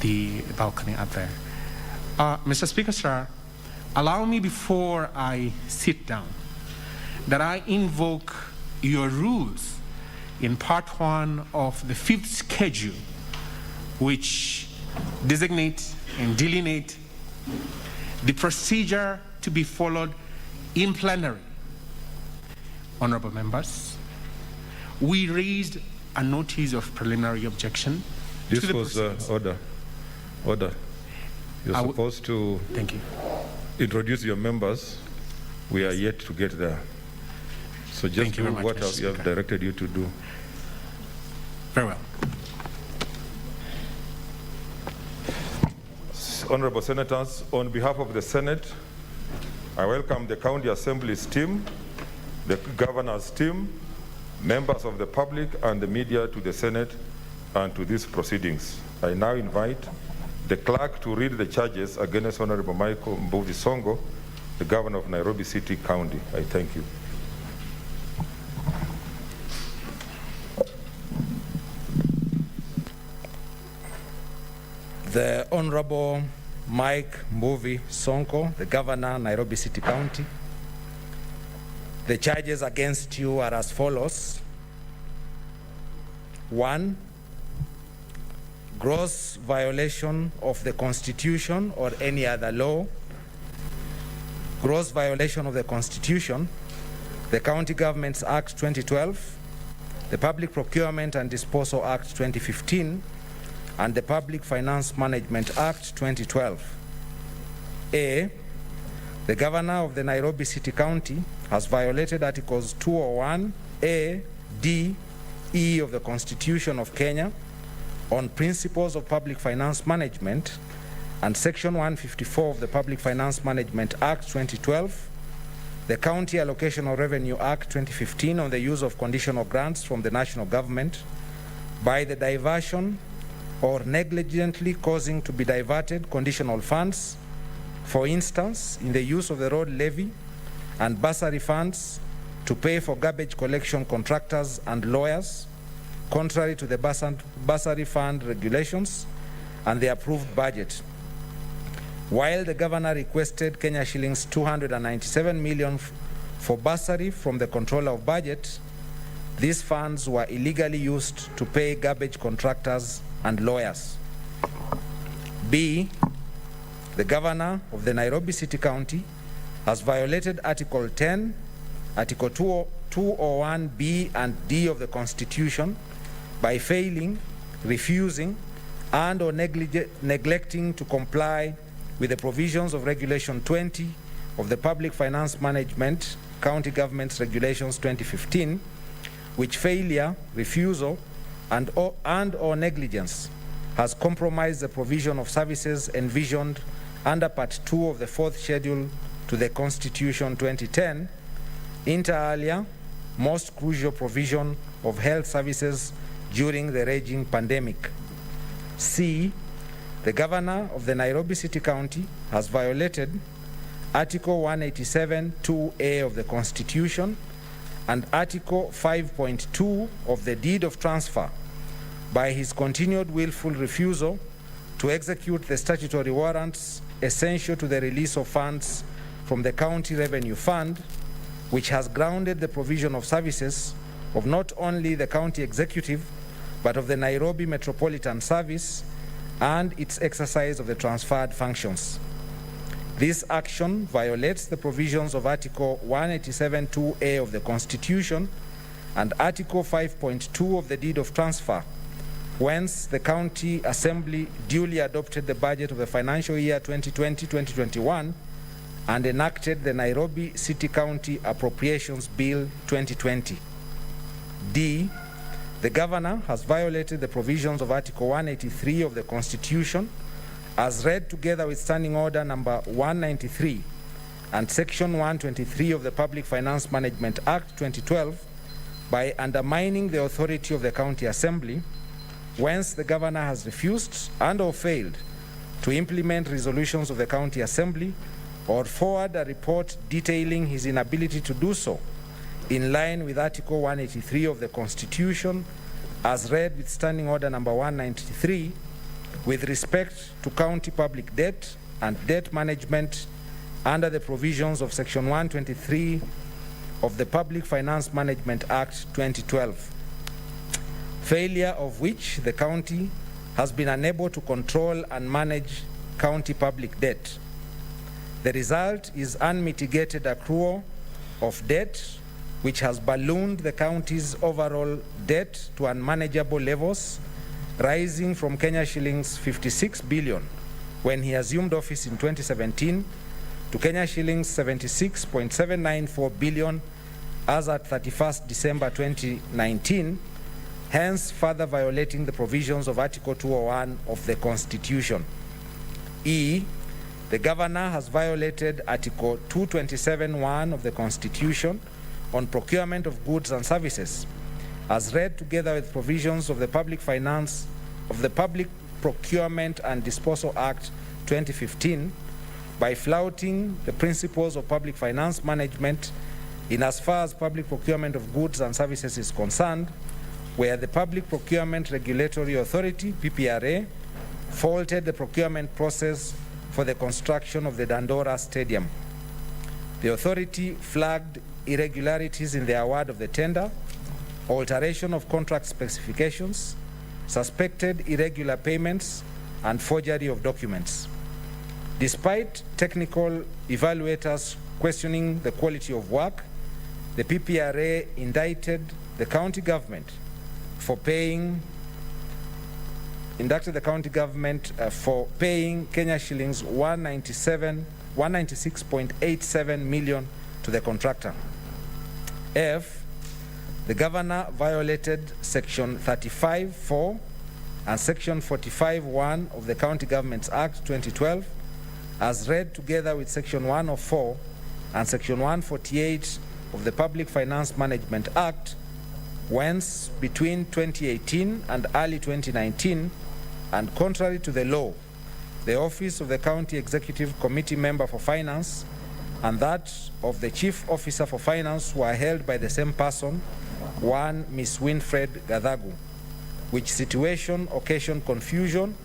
the balcony up there. Mr. Speaker, sir, allow me before I sit down that I invoke your rules in part 1 of the 5th schedule, which designate and delineate the procedure to be followed in plenary. Honorable members, we raised a notice of preliminary objection. This was order. Order. You're supposed to introduce your members. We are yet to get there. So just do what we have directed you to do. Very well. Honorable Senators, on behalf of the Senate, I welcome the County Assembly's team, the Governor's team, members of the public and the media to the Senate and to these proceedings. I now invite the clerk to read the charges against Honorable Michael Mbuvi Sonko, the Governor of Nairobi City County. I thank you. The Honorable Mike Mbuvi Sonko, the Governor, Nairobi City County. The charges against you are as follows. 1, gross violation of the Constitution or any other law. Gross violation of the Constitution, the County Governments Act 2012, the Public Procurement and Disposal Act 2015, and the Public Finance Management Act 2012. A, the Governor of the Nairobi City County has violated Articles 201, A, D, E of the Constitution of Kenya on principles of public finance management and Section 154 of the Public Finance Management Act 2012, the County Allocation of Revenue Act 2015 on the use of conditional grants from the national government by the diversion or negligently causing to be diverted conditional funds, for instance, in the use of the road levy and bursary funds to pay for garbage collection contractors and lawyers, contrary to the bursary fund regulations and the approved budget. While the Governor requested Kenya shillings 297 million for bursary from the Controller of Budget, these funds were illegally used to pay garbage contractors and lawyers. B, the Governor of the Nairobi City County has violated Article 10, Article 201B and D of the Constitution by failing, refusing, and or neglecting to comply with the provisions of Regulation 20 of the Public Finance Management County Governments Regulations 2015, which failure, refusal, and or negligence has compromised the provision of services envisioned under Part 2 of the 4th Schedule to the Constitution 2010, inter alia, most crucial provision of health services during the raging pandemic. C, the Governor of the Nairobi City County has violated Article 187(2)(a) of the Constitution and Article 5.2 of the Deed of Transfer by his continued willful refusal to execute the statutory warrants essential to the release of funds from the County Revenue Fund, which has grounded the provision of services of not only the county executive, but of the Nairobi Metropolitan Service and its exercise of the transferred functions. This action violates the provisions of Article 187(2)(a) of the Constitution and Article 5.2 of the Deed of Transfer, whence the County Assembly duly adopted the budget of the financial year 2020-2021 and enacted the Nairobi City County Appropriations Bill 2020. D, the Governor has violated the provisions of Article 183 of the Constitution as read together with Standing Order number 193 and Section 123 of the Public Finance Management Act 2012 by undermining the authority of the County Assembly, whence the Governor has refused and or failed to implement resolutions of the County Assembly or forward a report detailing his inability to do so in line with Article 183 of the Constitution as read with Standing Order number 193 with respect to county public debt and debt management under the provisions of Section 123 of the Public Finance Management Act 2012, failure of which the county has been unable to control and manage county public debt. The result is unmitigated accrual of debt, which has ballooned the county's overall debt to unmanageable levels, rising from Kenya shillings 56 billion when he assumed office in 2017 to Kenya shillings 76.794 billion as at 31st December 2019, hence further violating the provisions of Article 201 of the Constitution. E. The Governor has violated Article 227(1) of the Constitution on procurement of goods and services, as read together with provisions of the Public Procurement and Disposal Act 2015, by flouting the principles of public finance management in as far as public procurement of goods and services is concerned, where the Public Procurement Regulatory Authority, PPRA, faulted the procurement process for the construction of the Dandora Stadium. The authority flagged irregularities in the award of the tender, alteration of contract specifications, suspected irregular payments, and forgery of documents. Despite technical evaluators questioning the quality of work, the PPRA indicted the county government for paying Kenya shillings 196.87 million to the contractor. F. The Governor violated Section 35(4) and Section 45(1) of the County Governments Act 2012, as read together with Section 104 and Section 148 of the Public Finance Management Act, whence between 2018 and early 2019, and contrary to the law, the office of the County Executive Committee Member for Finance and that of the Chief Officer for Finance were held by the same person, one Ms. Winfred Gathagu, which situation occasioned confusion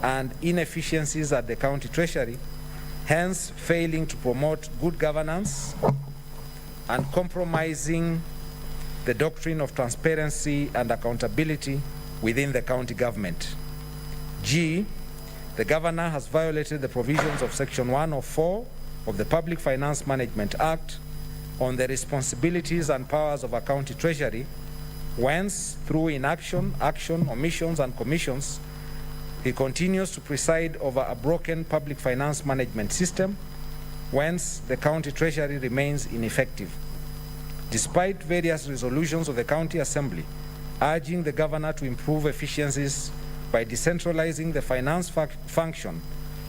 and inefficiencies at the County Treasury, hence failing to promote good governance and compromising the doctrine of transparency and accountability within the county government. G. The Governor has violated the provisions of Section 104 of the Public Finance Management Act on the responsibilities and powers of a county treasury, whence, through inaction, action, omissions, and commissions, he continues to preside over a broken public finance management system, whence the county treasury remains ineffective. Despite various resolutions of the County Assembly urging the Governor to improve efficiencies by decentralizing the finance function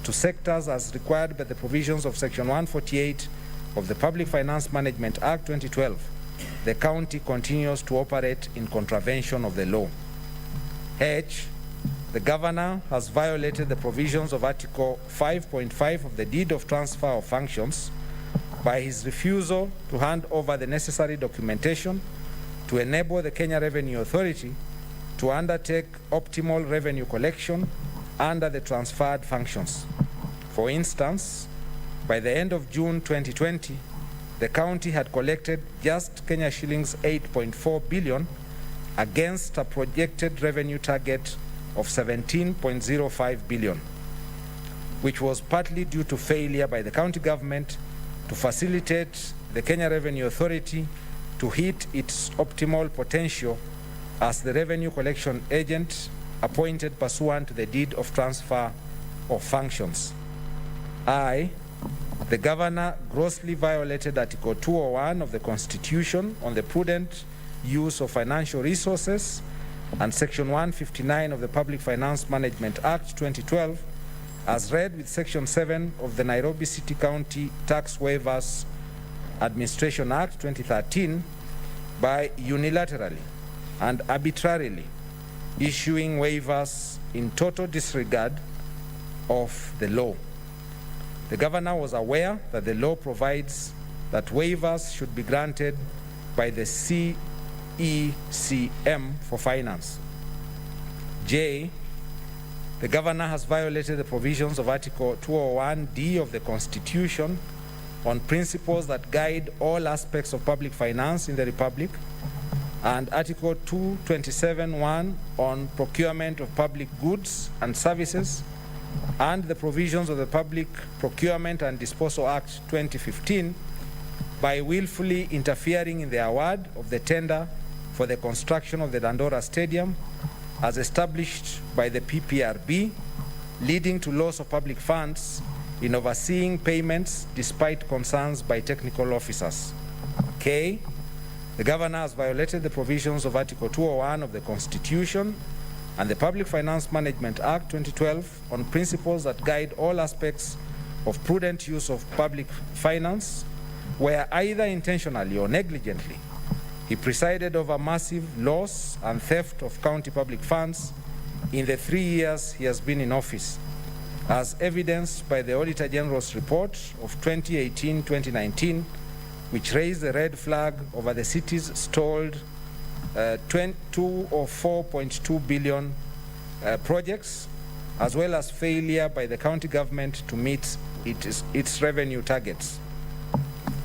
to sectors as required by the provisions of Section 148 of the Public Finance Management Act 2012, the county continues to operate in contravention of the law. H. The Governor has violated the provisions of Article 5.5 of the Deed of Transfer of Functions by his refusal to hand over the necessary documentation to enable the Kenya Revenue Authority to undertake optimal revenue collection under the transferred functions. For instance, by the end of June 2020, the county had collected just Kenya shillings 8.4 billion against a projected revenue target of 17.05 billion, which was partly due to failure by the county government to facilitate the Kenya Revenue Authority to hit its optimal potential as the revenue collection agent appointed pursuant to the Deed of Transfer of Functions. I. The Governor grossly violated Article 201 of the Constitution on the prudent use of financial resources and Section 159 of the Public Finance Management Act 2012, as read with Section 7 of the Nairobi City County Tax Waivers Administration Act 2013, by unilaterally and arbitrarily issuing waivers in total disregard of the law. The governor was aware that the law provides that waivers should be granted by the CECM for finance. J, the governor has violated the provisions of Article 201D of the Constitution on principles that guide all aspects of public finance in the Republic, and Article 227(1) on procurement of public goods and services, and the provisions of the Public Procurement and Disposal Act 2015 by willfully interfering in the award of the tender for the construction of the Dandora Stadium as established by the PPRB, leading to loss of public funds in overseeing payments despite concerns by technical officers. K, the governor has violated the provisions of Article 201 of the Constitution and the Public Finance Management Act 2012 on principles that guide all aspects of prudent use of public finance, where either intentionally or negligently he presided over massive loss and theft of county public funds in the 3 years he has been in office, as evidenced by the Auditor General's report of 2018-2019, which raised the red flag over the city's stalled 4.2 billion projects, as well as failure by the county government to meet its revenue targets.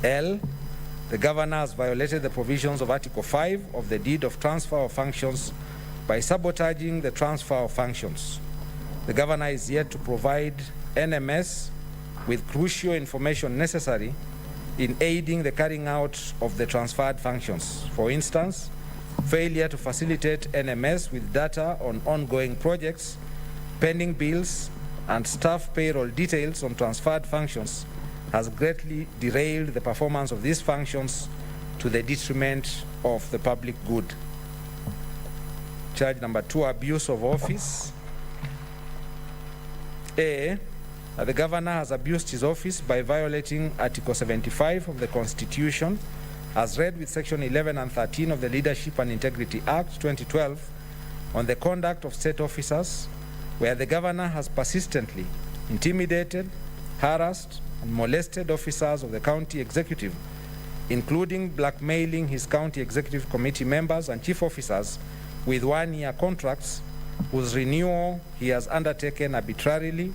L, the governor has violated the provisions of Article 5 of the Deed of Transfer of Functions by sabotaging the transfer of functions. The governor is yet to provide NMS with crucial information necessary in aiding the carrying out of the transferred functions. For instance, failure to facilitate NMS with data on ongoing projects, pending bills, and staff payroll details on transferred functions has greatly derailed the performance of these functions to the detriment of the public good. Charge number 2, abuse of office. A, the governor has abused his office by violating Article 75 of the Constitution, as read with Section 11 and 13 of the Leadership and Integrity Act 2012 on the conduct of state officers, where the governor has persistently intimidated, harassed, and molested officers of the county executive, including blackmailing his county executive committee members and chief officers with 1-year contracts whose renewal he has undertaken arbitrarily,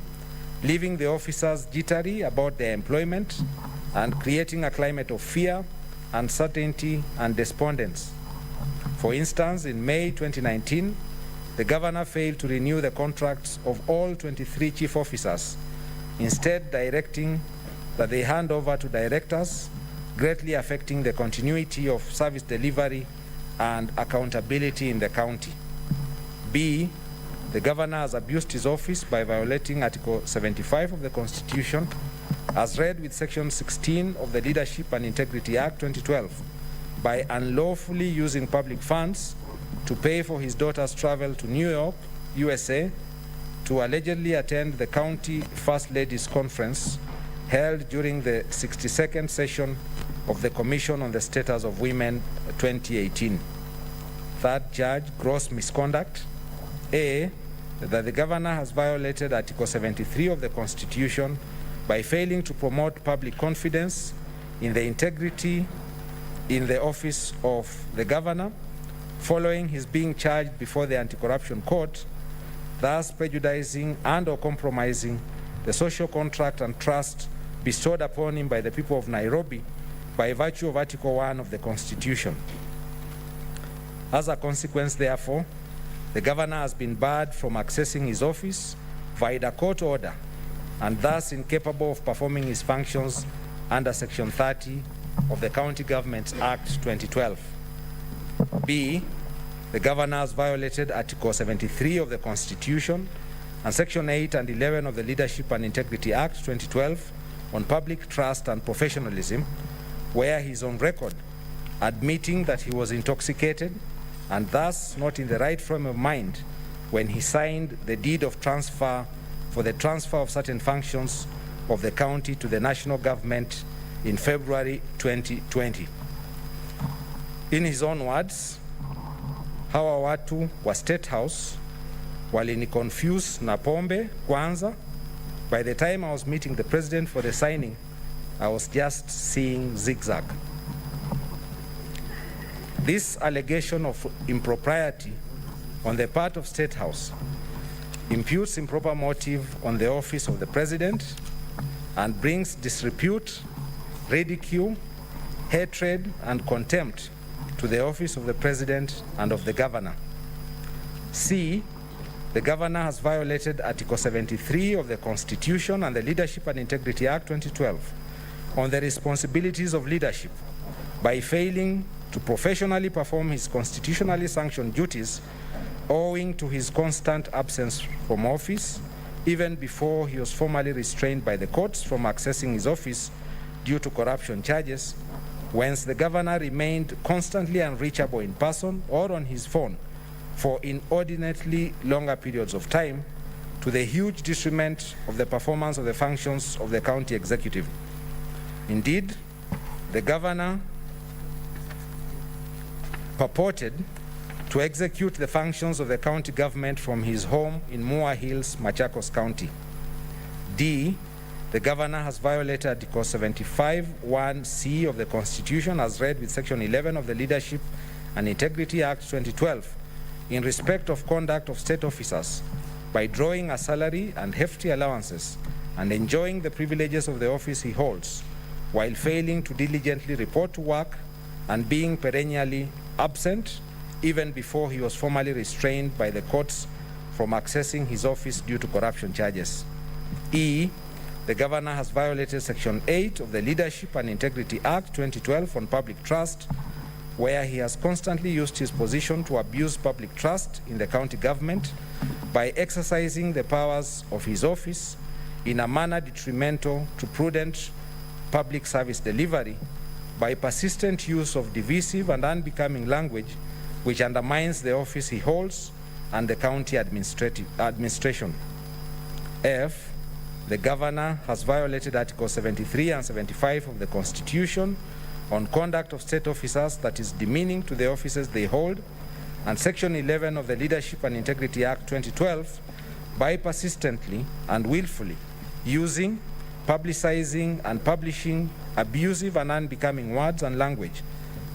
leaving the officers jittery about their employment and creating a climate of fear, uncertainty, and despondence. For instance, in May 2019, the governor failed to renew the contracts of all 23 chief officers, instead directing that they hand over to directors, greatly affecting the continuity of service delivery and accountability in the county. B, the governor has abused his office by violating Article 75 of the Constitution, as read with Section 16 of the Leadership and Integrity Act 2012, by unlawfully using public funds to pay for his daughter's travel to New York, USA, to allegedly attend the county First Ladies Conference held during the 62nd session of the Commission on the Status of Women 2018. Third charge, gross misconduct. A, that the governor has violated Article 73 of the Constitution by failing to promote public confidence in the integrity in the office of the governor, following his being charged before the Anti-Corruption Court, thus prejudicing and/or compromising the social contract and trust bestowed upon him by the people of Nairobi by virtue of Article 1 of the Constitution. As a consequence, therefore, the governor has been barred from accessing his office via a court order and thus incapable of performing his functions under Section 30 of the County Governments Act 2012. B, the governor has violated Article 73 of the Constitution and Section 8 and 11 of the Leadership and Integrity Act 2012 on public trust and professionalism, where he is on record admitting that he was intoxicated and thus not in the right frame of mind when he signed the deed of transfer for the transfer of certain functions of the county to the national government in February 2020. In his own words, hawa watu wa State House walini confuse na pombe kwanza. By the time I was meeting the president for the signing, I was just seeing zigzag. This allegation of impropriety on the part of State House imputes improper motive on the office of the president and brings disrepute, ridicule, hatred, and contempt to the office of the president and of the governor. C, the governor has violated Article 73 of the Constitution and the Leadership and Integrity Act 2012 on the responsibilities of leadership by failing to professionally perform his constitutionally sanctioned duties owing to his constant absence from office, even before he was formally restrained by the courts from accessing his office due to corruption charges, whence the governor remained constantly unreachable in person or on his phone for inordinately longer periods of time, to the huge detriment of the performance of the functions of the county executive. Indeed, the governor purported to execute the functions of the county government from his home in Moore Hills, Machakos County. D, the governor has violated Article 75(1)(c) of the Constitution as read with Section 11 of the Leadership and Integrity Act 2012 in respect of conduct of state officers by drawing a salary and hefty allowances and enjoying the privileges of the office he holds while failing to diligently report to work and being perennially absent even before he was formally restrained by the courts from accessing his office due to corruption charges. E, the governor has violated Section 8 of the Leadership and Integrity Act 2012 on public trust, where he has constantly used his position to abuse public trust in the county government by exercising the powers of his office in a manner detrimental to prudent public service delivery by persistent use of divisive and unbecoming language which undermines the office he holds and the county administration. F, the governor has violated Articles 73 and 75 of the Constitution on conduct of state officers that is demeaning to the offices they hold, and Section 11 of the Leadership and Integrity Act 2012 by persistently and willfully using, publicizing, and publishing abusive and unbecoming words and language,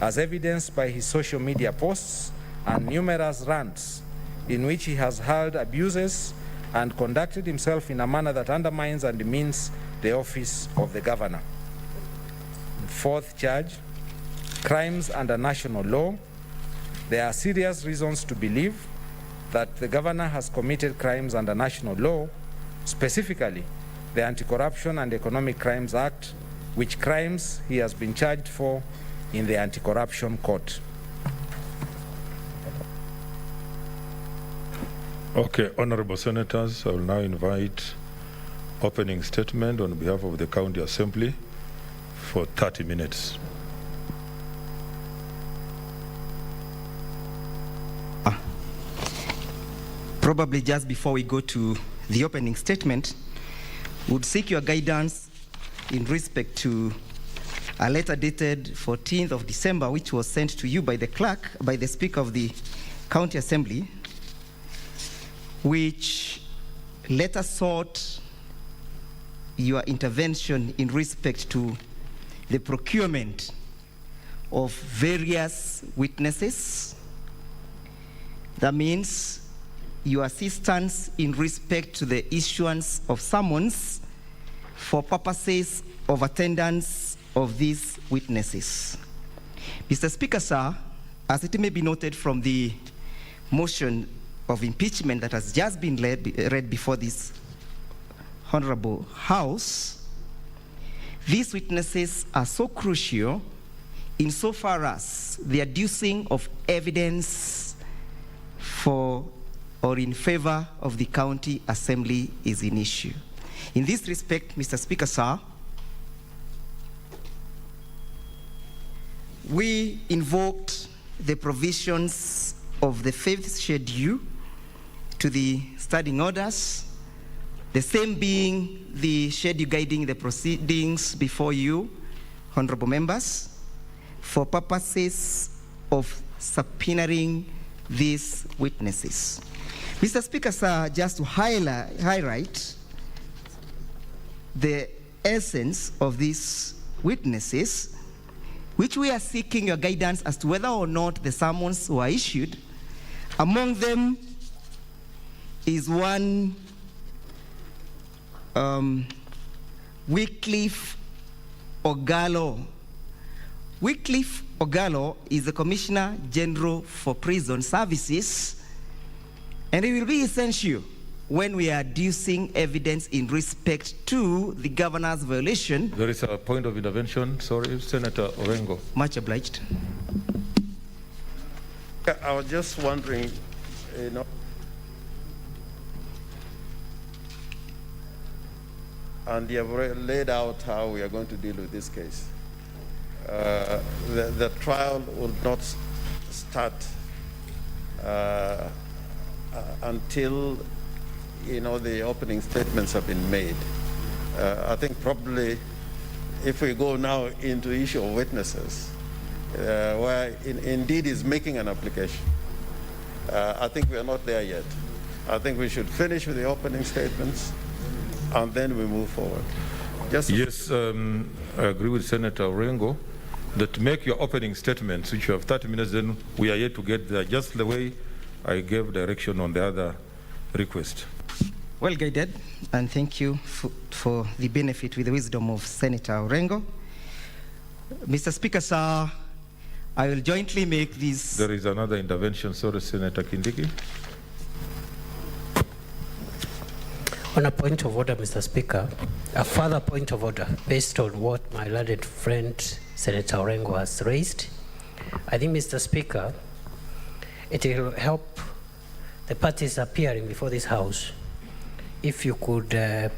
as evidenced by his social media posts and numerous rants in which he has hurled abuses and conducted himself in a manner that undermines and demeans the office of the governor. Fourth charge, crimes under national law. There are serious reasons to believe that the governor has committed crimes under national law, specifically the Anti-Corruption and Economic Crimes Act, which crimes he has been charged for in the Anti-Corruption Court. Okay, honorable senators, I will now invite opening statement on behalf of the County Assembly for 30 minutes. Probably just before we go to the opening statement, would seek your guidance in respect to a letter dated 14th of December, which was sent to you by the clerk, by the Speaker of the County Assembly, which letter sought your intervention in respect to the procurement of various witnesses. That means your assistance in respect to the issuance of summons for purposes of attendance of these witnesses. Mr. Speaker, sir, as it may be noted from the motion of impeachment that has just been read before this Honorable House, these witnesses are so crucial insofar as the adducing of evidence for or in favor of the County Assembly is in issue. In this respect, Mr. Speaker, sir, we invoked the provisions of the 5th schedule to the standing orders, the same being the schedule guiding the proceedings before you, honorable members, for purposes of subpoenaing these witnesses. Mr. Speaker, sir, just to highlight the essence of these witnesses, which we are seeking your guidance as to whether or not the summons were issued. Among them is one Wycliffe Ogalo. Wycliffe Ogalo is the Commissioner General for Prison Services, and it will be essential when we are adducing evidence in respect to the governor's violation. There is a point of intervention. Sorry, Senator Orengo. Much obliged. I was just wondering, and you have laid out how we are going to deal with this case. The trial will not start until the opening statements have been made. I think probably if we go now into issue of witnesses, where indeed is making an application, I think we are not there yet. I think we should finish with the opening statements and then we move forward. Yes, I agree with Senator Orengo that make your opening statements, which you have 30 minutes, then we are yet to get there, just the way I gave direction on the other request. Well guided, and thank you for the benefit with the wisdom of Senator Orengo. Mr. Speaker, sir, I will jointly make this. There is another intervention. Sorry, Senator Kindiki. On a point of order, Mr. Speaker, a further point of order based on what my learned friend Senator Orengo has raised. I think, Mr. Speaker, it will help the parties appearing before this House if you could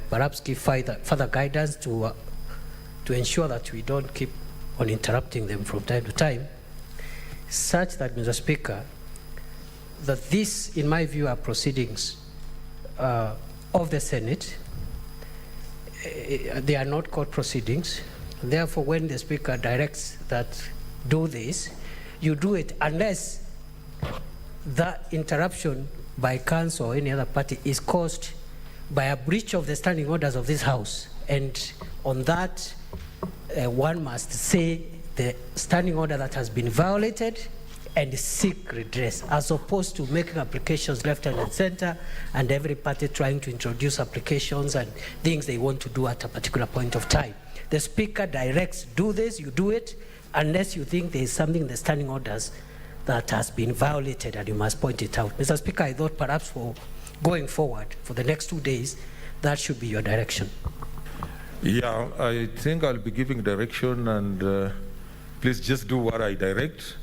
perhaps give further guidance to ensure that we don't keep on interrupting them from time to time, such that, Mr. Speaker, that this, in my view, are proceedings of the Senate. They are not court proceedings. Therefore, when the Speaker directs that do this, you do it unless that interruption by counsel or any other party is caused by a breach of the standing orders of this House. And on that, one must say the standing order that has been violated and seek redress, as opposed to making applications left and center and every party trying to introduce applications and things they want to do at a particular point of time. The Speaker directs, do this, you do it, unless you think there is something in the standing orders that has been violated and you must point it out. Mr. Speaker, I thought perhaps for going forward, for the next 2 days, that should be your direction. Yeah, I think I'll be giving direction, and please just do what I direct.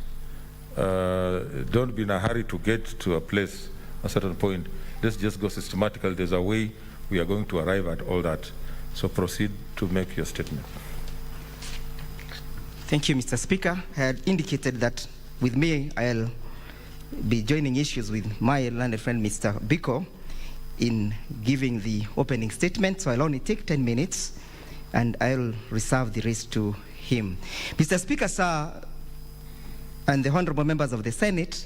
Don't be in a hurry to get to a place, a certain point. Let's just go systematically. There's a way we are going to arrive at all that. So proceed to make your statement. Thank you, Mr. Speaker. I had indicated that with me, I'll be joining issues with my learned friend, Mr. Biko, in giving the opening statement. So I'll only take 10 minutes, and I'll reserve the rest to him. Mr. Speaker, sir, and the honorable members of the Senate,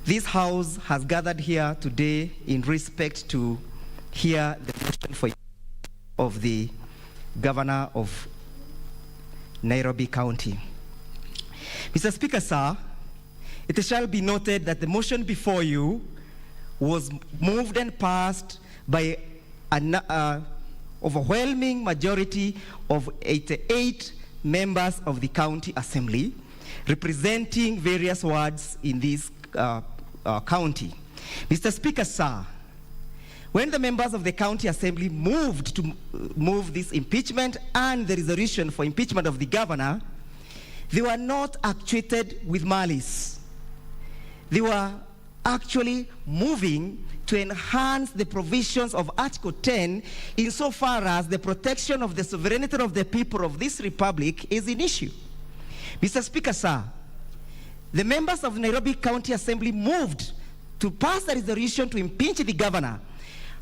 this House has gathered here today in respect to hear the motion for of the Governor of Nairobi County. Mr. Speaker, sir, it shall be noted that the motion before you was moved and passed by an overwhelming majority of 88 members of the County Assembly, representing various wards in this county. Mr. Speaker, sir, when the members of the County Assembly moved to move this impeachment and the resolution for impeachment of the governor, they were not actuated with malice. They were actually moving to enhance the provisions of Article 10 insofar as the protection of the sovereignty of the people of this republic is in issue. Mr. Speaker, sir, the members of Nairobi County Assembly moved to pass a resolution to impeach the governor.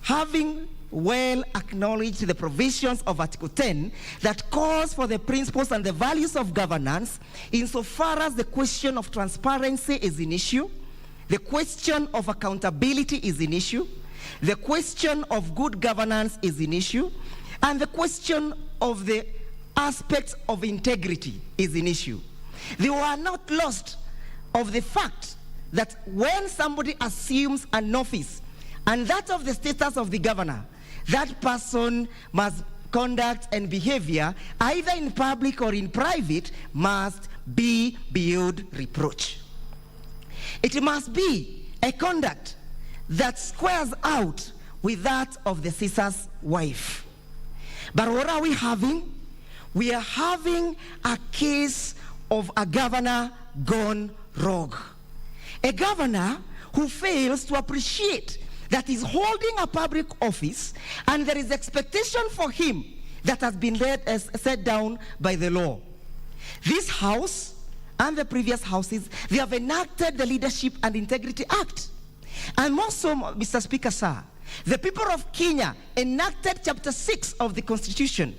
having well acknowledged the provisions of Article 10 that calls for the principles and the values of governance, insofar as the question of transparency is an issue, the question of accountability is an issue, the question of good governance is an issue, and the question of the aspects of integrity is an issue. They were not lost of the fact that when somebody assumes an office, and that of the status of the governor, that person must conduct and behavior, either in public or in private, must be beyond reproach. It must be a conduct that squares out with that of the Caesar's wife. But what are we having? We are having a case of a governor gone rogue. A governor who fails to appreciate that he's holding a public office and there is expectation for him that has been set down by the law. This house and the previous houses, they have enacted the Leadership and Integrity Act. And more so, Mr. Speaker, sir, the people of Kenya enacted Chapter 6 of the Constitution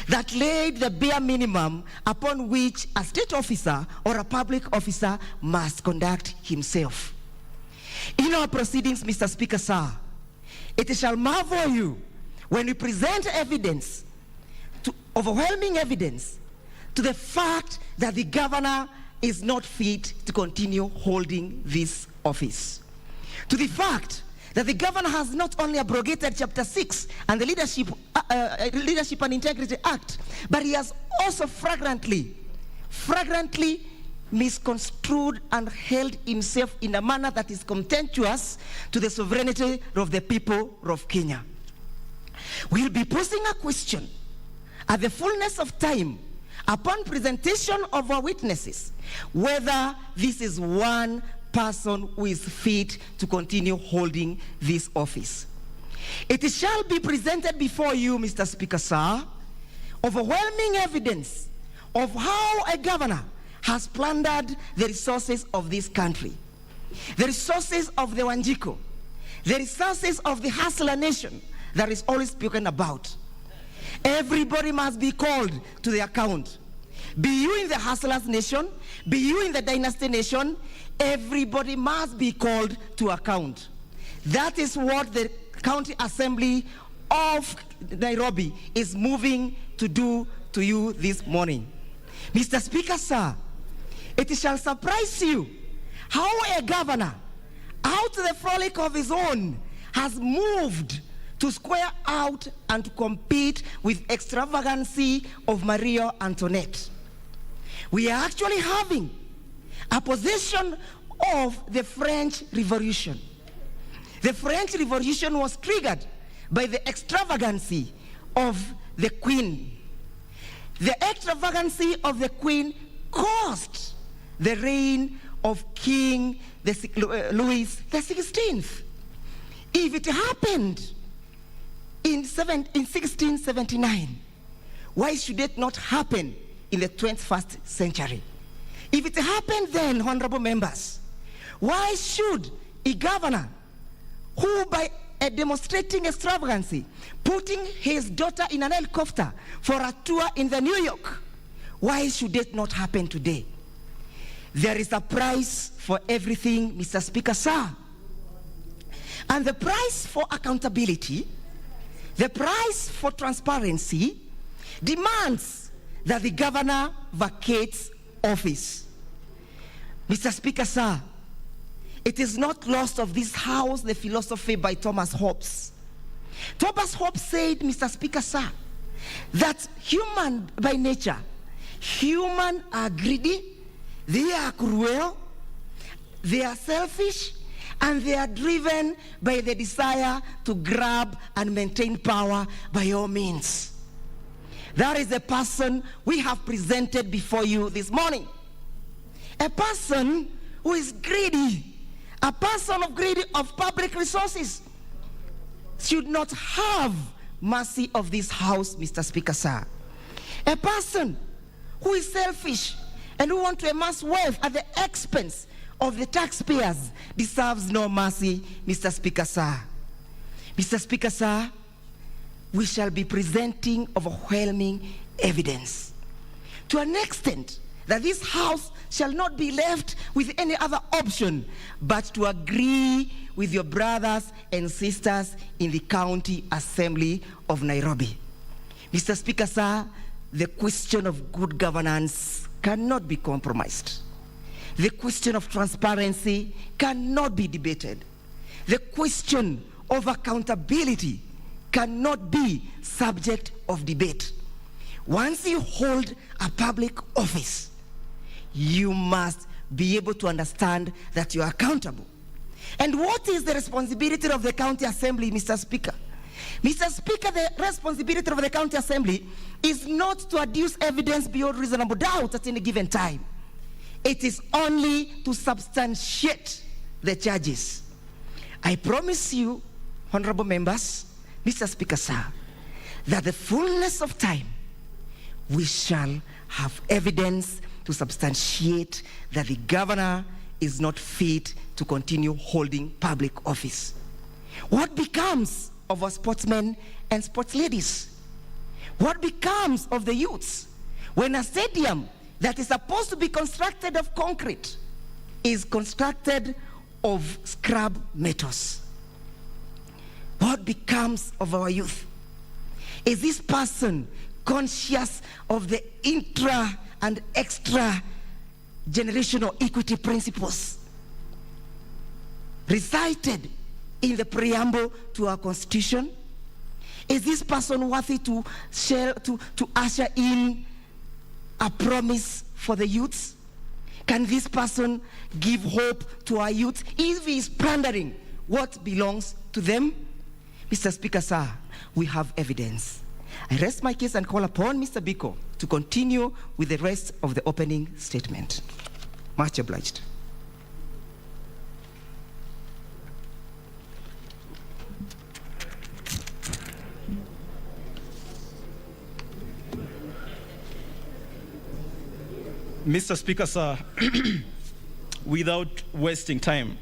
that laid the bare minimum upon which a state officer or a public officer must conduct himself. In our proceedings, Mr. Speaker, sir, it shall marvel you when we present evidence, overwhelming evidence, to the fact that the governor is not fit to continue holding this office. To the fact that the governor has not only abrogated Chapter 6 and the Leadership and Integrity Act, but he has also flagrantly misconstrued and held himself in a manner that is contemptuous to the sovereignty of the people of Kenya. We'll be posing a question at the fullness of time upon presentation of our witnesses whether this is one person who is fit to continue holding this office. It shall be presented before you, Mr. Speaker, sir, overwhelming evidence of how a governor has plundered the resources of this country, the resources of the Wanjiko, the resources of the Hustler Nation that is always spoken about. Everybody must be called to the account. Be you in the Hustlers Nation, be you in the Dynasty Nation, everybody must be called to account. That is what the County Assembly of Nairobi is moving to do to you this morning. Mr. Speaker, sir, it shall surprise you how a governor, out of the frolic of his own, has moved to square out and to compete with extravagancy of Maria Antoinette. We are actually having a possession of the French Revolution. The French Revolution was triggered by the extravagancy of the Queen. The extravagancy of the Queen caused the reign of King Louis XVI. If it happened in 1679, why should it not happen in the 21st century? If it happened then, honorable members, why should a governor who, by a demonstrating extravagancy, putting his daughter in an helicopter for a tour in the New York, why should it not happen today? There is a price for everything, Mr. Speaker, sir. And the price for accountability, the price for transparency, demands that the governor vacates office. Mr. Speaker, sir, it is not lost of this house the philosophy by Thomas Hobbes. Thomas Hobbes said, Mr. Speaker, sir, that human by nature, human are greedy, they are cruel, they are selfish, and they are driven by the desire to grab and maintain power by all means. That is the person we have presented before you this morning. A person who is greedy, a person of greedy of public resources, should not have mercy of this house, Mr. Speaker, sir. A person who is selfish and who wants to amass wealth at the expense of the taxpayers deserves no mercy, Mr. Speaker, sir. Mr. Speaker, sir, we shall be presenting overwhelming evidence to an extent that this House shall not be left with any other option but to agree with your brothers and sisters in the County Assembly of Nairobi. Mr. Speaker, sir, the question of good governance cannot be compromised. The question of transparency cannot be debated. The question of accountability cannot be subject of debate. Once you hold a public office, you must be able to understand that you are accountable. And what is the responsibility of the County Assembly, Mr. Speaker? Mr. Speaker, the responsibility of the County Assembly is not to adduce evidence beyond reasonable doubt at any given time. It is only to substantiate the charges. I promise you, honorable members, Mr. Speaker, sir, that the fullness of time we shall have evidence to substantiate that the governor is not fit to continue holding public office. What becomes of our sportsmen and sports ladies? What becomes of the youths when a stadium that is supposed to be constructed of concrete is constructed of scrap metals? What becomes of our youth? Is this person conscious of the intra and extra generational equity principles recited in the preamble to our Constitution? Is this person worthy to usher in a promise for the youths? Can this person give hope to our youth if he is plundering what belongs to them? Mr. Speaker, sir, we have evidence. I rest my case and call upon Mr. Biko to continue with the rest of the opening statement. Much obliged. Mr. Speaker, sir, without wasting time,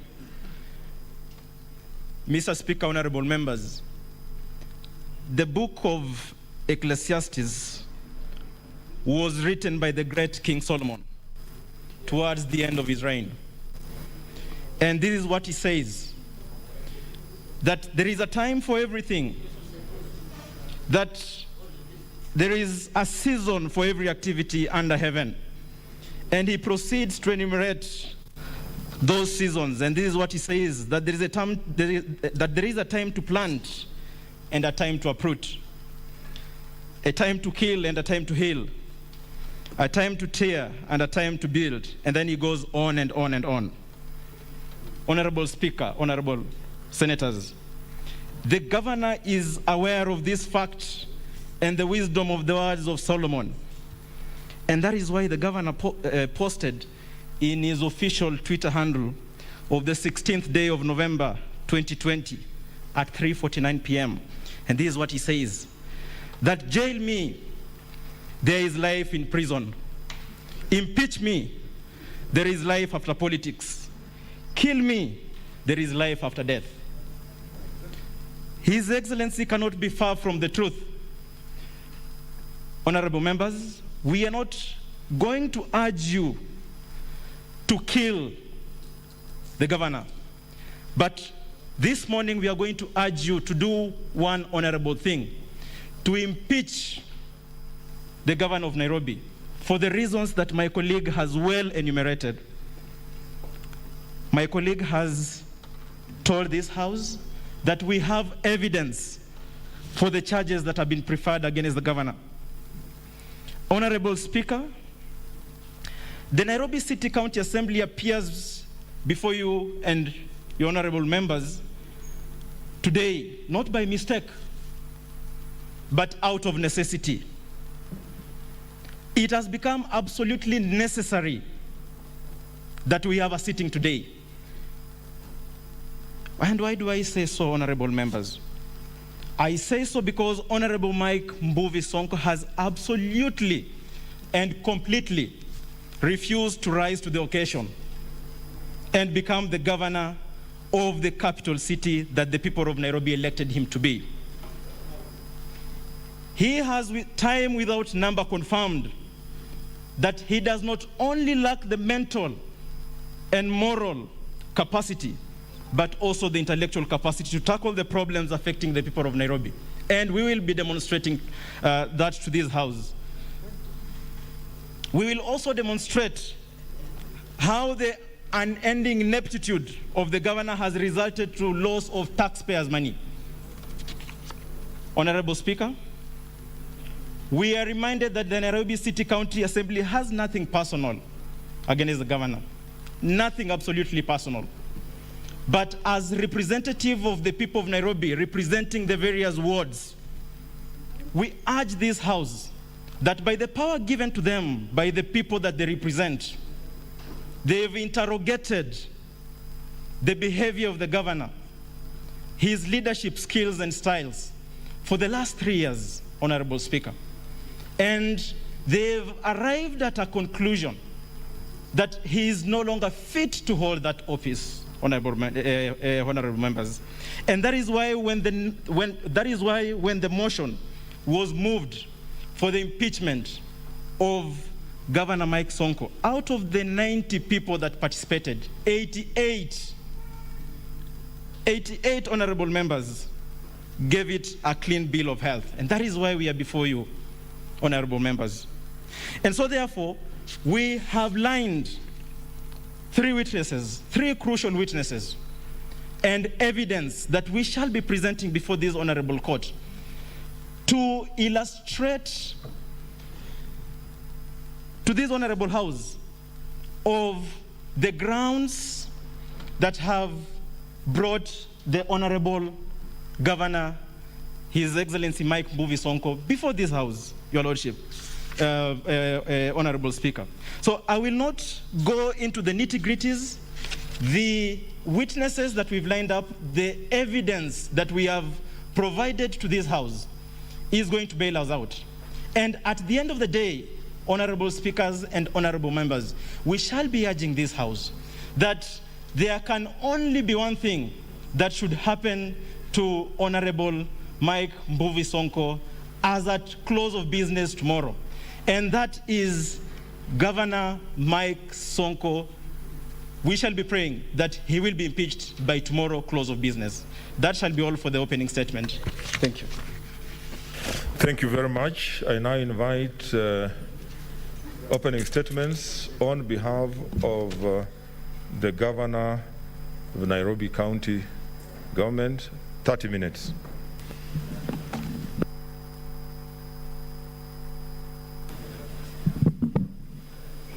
Mr. Speaker, honorable members, the book of Ecclesiastes was written by the great King Solomon towards the end of his reign. And this is what he says, that there is a time for everything, that there is a season for every activity under heaven. And he proceeds to enumerate those seasons. And this is what he says, that there is a time to plant and a time to uproot, a time to kill and a time to heal, a time to tear and a time to build. And then he goes on and on and on. Honorable Speaker, honorable senators, the governor is aware of this fact and the wisdom of the words of Solomon. And that is why the governor posted in his official Twitter handle of the 16th day of November 2020 at 3:49 p.m. And this is what he says, that jail me, there is life in prison. Impeach me, there is life after politics. Kill me, there is life after death. His Excellency cannot be far from the truth. Honorable members, we are not going to urge you to kill the governor, but this morning we are going to urge you to do one honorable thing, to impeach the governor of Nairobi for the reasons that my colleague has well enumerated. My colleague has told this House that we have evidence for the charges that have been preferred against the governor. Honorable Speaker, the Nairobi City County Assembly appears before you and your honorable members today, not by mistake, but out of necessity. It has become absolutely necessary that we have a sitting today. And why do I say so, honorable members? I say so because Honorable Mike Mbuvi Sonko has absolutely and completely refused to rise to the occasion and become the governor of the capital city that the people of Nairobi elected him to be. He has time without number confirmed that he does not only lack the mental and moral capacity, but also the intellectual capacity to tackle the problems affecting the people of Nairobi. And we will be demonstrating that to this House. We will also demonstrate how the unending ineptitude of the governor has resulted to loss of taxpayers' money. Honorable Speaker, we are reminded that the Nairobi City County Assembly has nothing personal against the governor. Nothing absolutely personal. But as representative of the people of Nairobi, representing the various wards, we urge this House that by the power given to them by the people that they represent, they've interrogated the behavior of the governor, his leadership skills and styles for the last 3 years, Honorable Speaker. And they've arrived at a conclusion that he is no longer fit to hold that office, honorable members. And that is why when the motion was moved for the impeachment of Governor Mike Sonko, out of the 90 people that participated, 88 honorable members gave it a clean bill of health. And that is why we are before you, honorable members. And so therefore, we have lined 3 witnesses, 3 crucial witnesses, and evidence that we shall be presenting before this honorable court to illustrate to this honorable House of the grounds that have brought the honorable Governor, His Excellency Mike Mbuvi Sonko, before this House, Your Lordship, Honorable Speaker. So I will not go into the nitty-gritties. The witnesses that we've lined up, the evidence that we have provided to this House is going to bail us out. And at the end of the day, honorable speakers and honorable members, we shall be urging this House that there can only be one thing that should happen to Honorable Mike Mbuvi Sonko as at close of business tomorrow. And that is Governor Mike Sonko. We shall be praying that he will be impeached by tomorrow close of business. That shall be all for the opening statement. Thank you. Thank you very much. I now invite opening statements on behalf of the Governor of the Nairobi County Government. 30 minutes.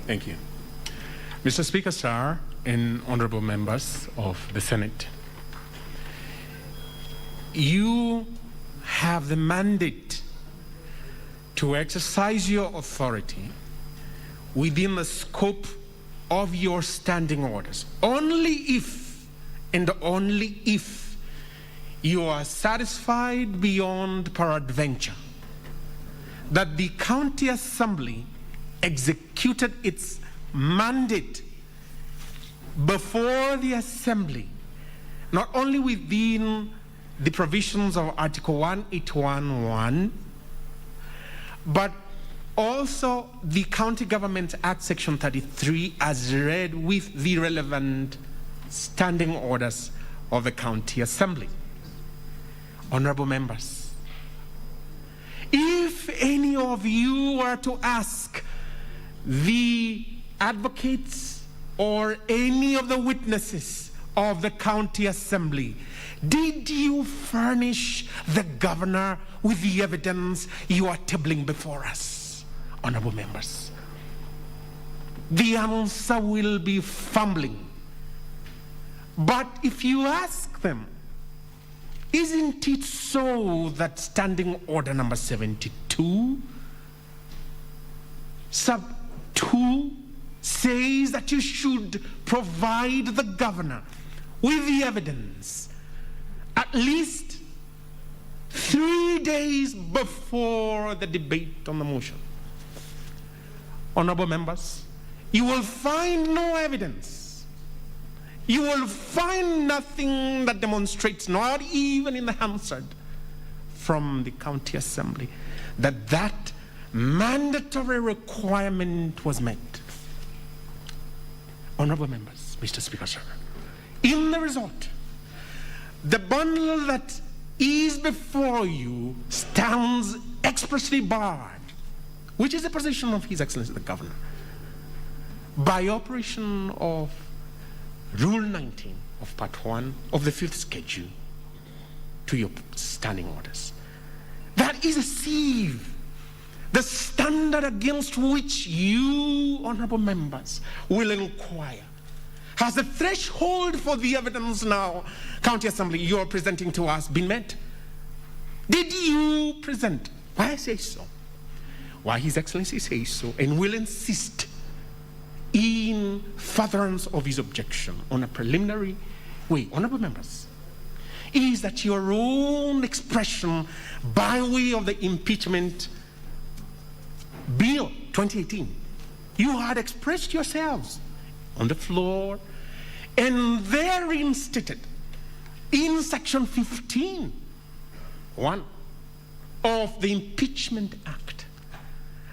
Thank you. Mr. Speaker, sir, and honorable members of the Senate, you have the mandate to exercise your authority within the scope of your standing orders, only if and only if you are satisfied beyond peradventure that the County Assembly executed its mandate before the Assembly, not only within the provisions of Article 181(1), but also the County Government Act Section 33 as read with the relevant standing orders of the County Assembly. Honorable members, if any of you were to ask the advocates or any of the witnesses of the County Assembly, did you furnish the governor with the evidence you are tabling before us? Honorable members, the answer will be fumbling. But if you ask them, isn't it so that Standing Order number 72, sub 2, says that you should provide the governor with the evidence at least 3 days before the debate on the motion? Honorable members, you will find no evidence you will find nothing that demonstrates, not even in the Hansard from the county assembly, that that mandatory requirement was met. Honorable members, Mr. Speaker, sir, in the result, the bundle that is before you stands expressly barred, which is the position of His Excellency the Governor, by operation of Rule 19 of Part 1 of the 5th Schedule to your standing orders. That is a sieve, the standard against which you, honorable members, will inquire. Has the threshold for the evidence now, County Assembly, you are presenting to us been met? Did you present? Why I say so? Why His Excellency says so and will insist in furtherance of his objection on a preliminary way, honorable members, is that your own expression by way of the impeachment bill 2018, you had expressed yourselves on the floor and therein stated in section 15(1) of the Impeachment Act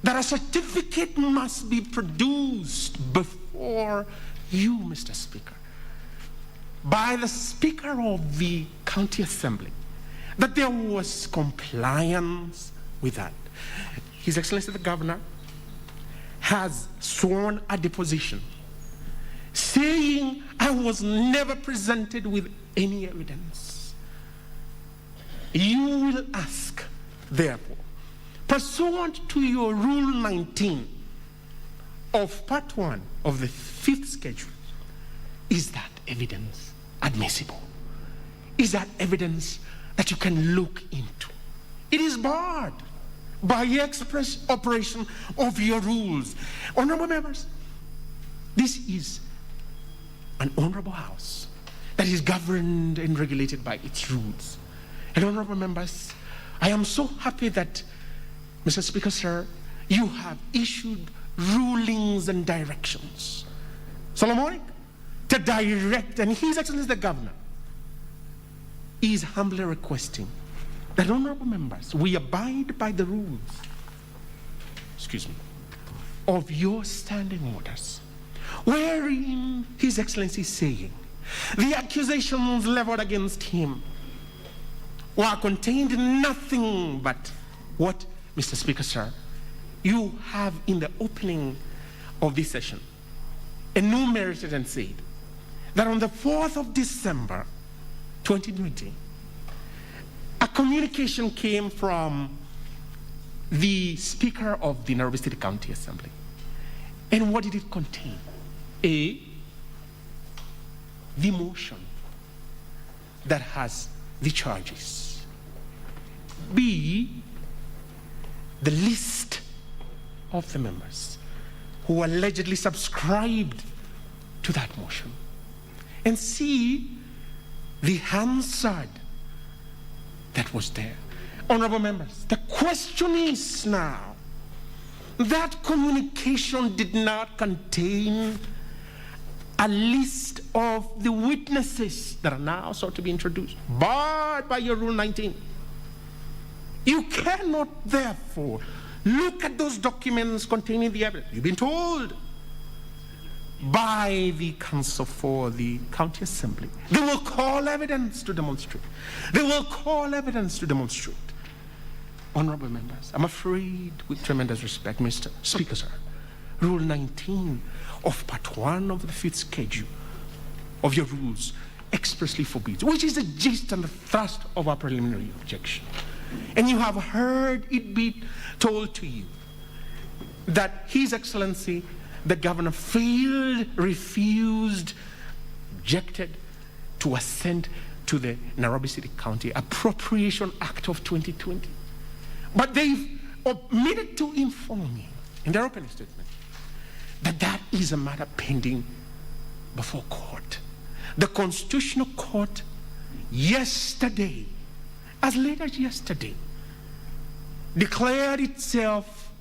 that a certificate must be produced before you, Mr. Speaker, by the Speaker of the County Assembly, that there was compliance with that. His Excellency the Governor has sworn a deposition saying I was never presented with any evidence. You will ask, therefore, pursuant to your Rule 19 of Part 1 of the 5th Schedule, is that evidence admissible? Is that evidence that you can look into? It is barred by express operation of your rules. Honorable members, this is an honorable house that is governed and regulated by its rules. And honorable members, I am so happy that, Mr. Speaker, sir, you have issued rulings and directions, Solomonic, to direct, and His Excellency the Governor is humbly requesting that, honorable members, we abide by the rules, of your standing orders, wherein His Excellency is saying the accusations leveled against him were contained in nothing but what, Mr. Speaker, sir, you have in the opening of this session enumerated and said that on the 4th of December 2020, a communication came from the Speaker of the Nairobi City County Assembly. And what did it contain? A, the motion that has the charges. B, the list of the members who allegedly subscribed to that motion. And C, the Hansard that was there. Honorable members, the question is now, that communication did not contain a list of the witnesses that are now sought to be introduced, barred by your Rule 19. You cannot, therefore, look at those documents containing the evidence. You've been told by the counsel for the county assembly, they will call evidence to demonstrate. They will call evidence to demonstrate. Honorable members, I'm afraid, with tremendous respect, Mr. Speaker, sir, Rule 19 of Part 1 of the 5th Schedule of your rules expressly forbids, which is the gist and the thrust of our preliminary objection. And you have heard it be told to you that His Excellency the Governor failed, refused, objected to assent to the Nairobi City County Appropriation Act of 2020. But they've omitted to inform me in their opening statement that that is a matter pending before court. The Constitutional Court yesterday, as late as yesterday, declared itself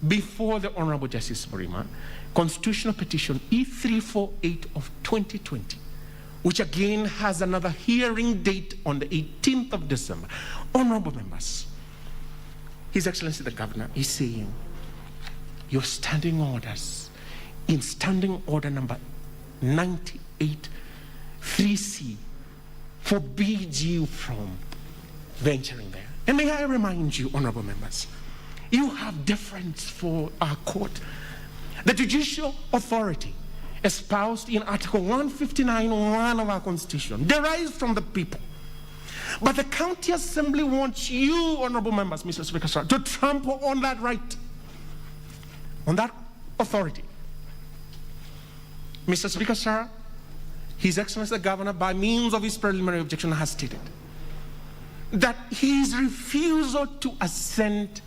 before the Honorable Justice Murima, Constitutional Petition E348 of 2020, which again has another hearing date on the 18th of December. Honorable members, His Excellency the Governor is saying your standing orders in Standing Order number 98 3C forbids you from venturing there. And may I remind you, honorable members, you have deference for our court. The judicial authority espoused in Article 159(1) of our Constitution derives from the people. But the County Assembly wants you, honorable members, Mr. Speaker, sir, to trample on that right, on that authority. Mr. Speaker, sir, His Excellency the Governor, by means of his preliminary objection, has stated that his refusal to assent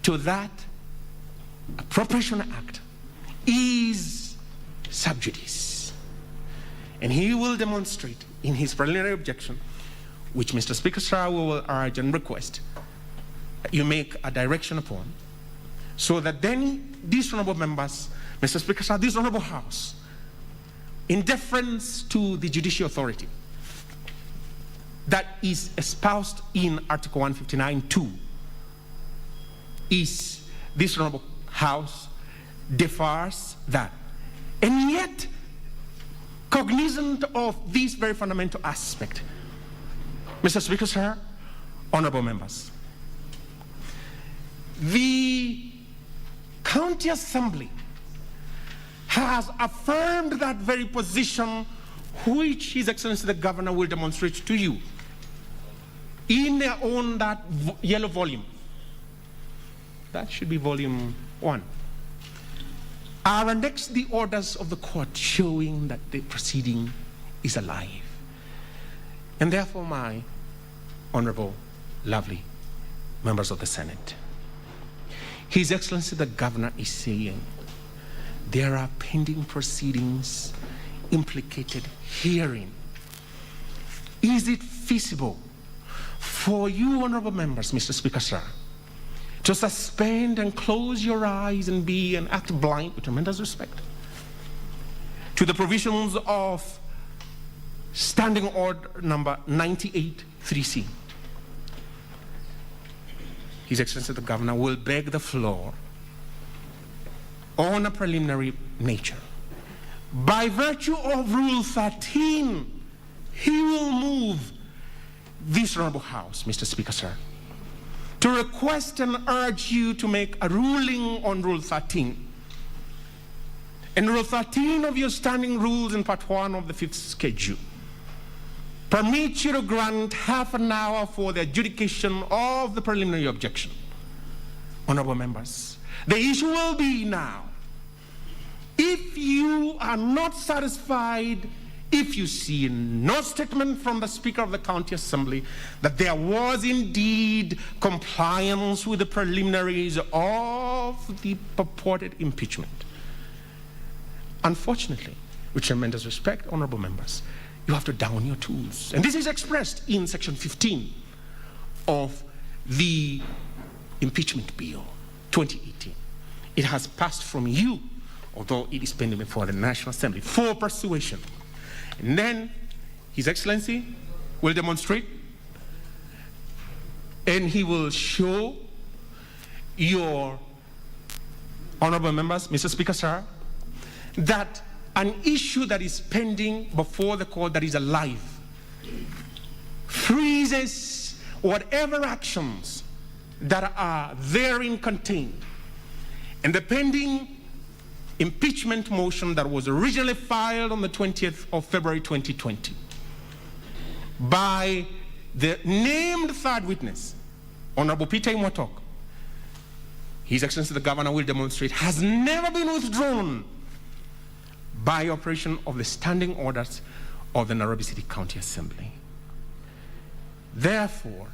to that Appropriation Act is sub judice. And he will demonstrate in his preliminary objection, which Mr. Speaker, sir, will urge and request that you make a direction upon, so that then these honorable members, Mr. Speaker, sir, this honorable House, in deference to the judicial authority that is espoused in Article 159(2), is this honorable House defers that. And yet, cognizant of this very fundamental aspect, Mr. Speaker, sir, honorable members, the County Assembly has affirmed that very position which His Excellency the Governor will demonstrate to you in their own that yellow volume. That should be volume 1. Are annexed the orders of the court showing that the proceeding is alive. And therefore, my honorable, lovely members of the Senate, His Excellency the Governor is saying there are pending proceedings implicated herein. Is it feasible for you, honorable members, Mr. Speaker, sir, to suspend and close your eyes and be and act blind with tremendous respect to the provisions of Standing Order number 98 3C? His Excellency the Governor will beg the floor on a preliminary nature. By virtue of Rule 13, he will move this honorable House, Mr. Speaker, sir, to request and urge you to make a ruling on Rule 13. And Rule 13 of your standing rules in Part 1 of the 5th schedule permits you to grant half an hour for the adjudication of the preliminary objection. Honorable members, the issue will be now, if you are not satisfied, if you see no statement from the Speaker of the County Assembly that there was indeed compliance with the preliminaries of the purported impeachment, unfortunately, with tremendous respect, honorable members, you have to down your tools. And this is expressed in Section 15 of the Impeachment Bill 2018. It has passed from you, although it is pending before the National Assembly, for persuasion. And then His Excellency will demonstrate and he will show your honorable members, Mr. Speaker, sir, that an issue that is pending before the court that is alive freezes whatever actions that are therein contained. And the pending impeachment motion that was originally filed on the 20th of February 2020 by the named third witness, Honorable Peter Imotok, His Excellency the Governor will demonstrate, has never been withdrawn by operation of the standing orders of the Nairobi City County Assembly. Therefore,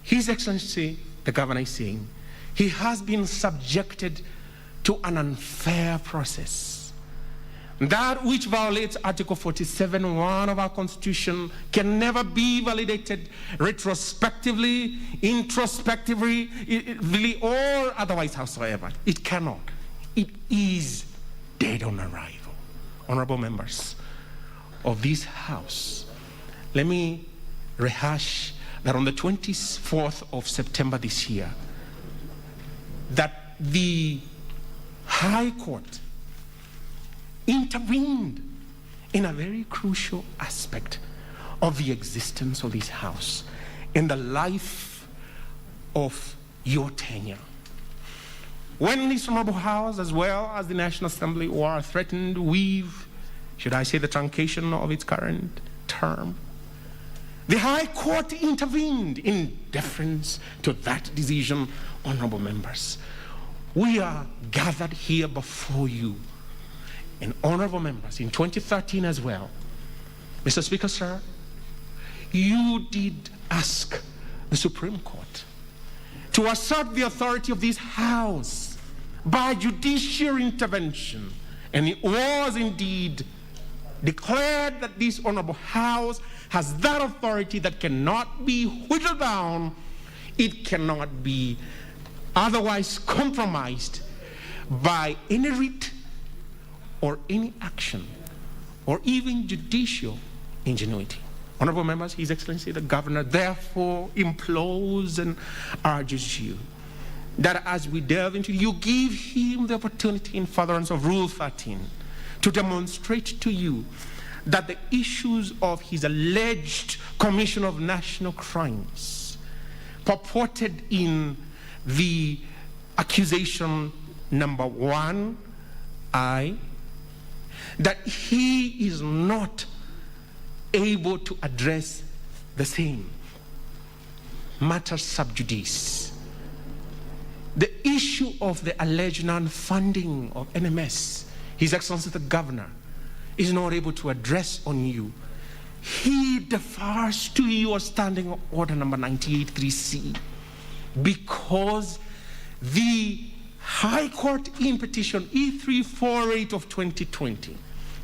His Excellency the Governor is saying he has been subjected to an unfair process. That which violates Article 47(1) of our Constitution can never be validated retrospectively, introspectively, or otherwise howsoever. It cannot. It is dead on arrival. Honorable members, of this House, let me rehash that on the 24th of September this year, that the High Court intervened in a very crucial aspect of the existence of this House in the life of your tenure. When this Honorable House, as well as the National Assembly, were threatened with, should I say, the truncation of its current term, the High Court intervened in deference to that decision, honorable members. We are gathered here before you, and honorable members, in 2013 as well. Mr. Speaker, sir, you did ask the Supreme Court to assert the authority of this House by judicial intervention, and it was indeed declared that this honorable House has that authority that cannot be whittled down, it cannot be otherwise compromised by any writ or any action or even judicial ingenuity. Honorable members, His Excellency the Governor therefore implores and urges you that as we delve into, you give him the opportunity in furtherance of Rule 13 to demonstrate to you that the issues of his alleged commission of national crimes purported in the accusation number 1I, that he is not able to address the same matter sub judice. The issue of the alleged non-funding of NMS, His Excellency the Governor is not able to address on you. He defers to your standing order number 98.3c because the High Court in petition E348 of 2020,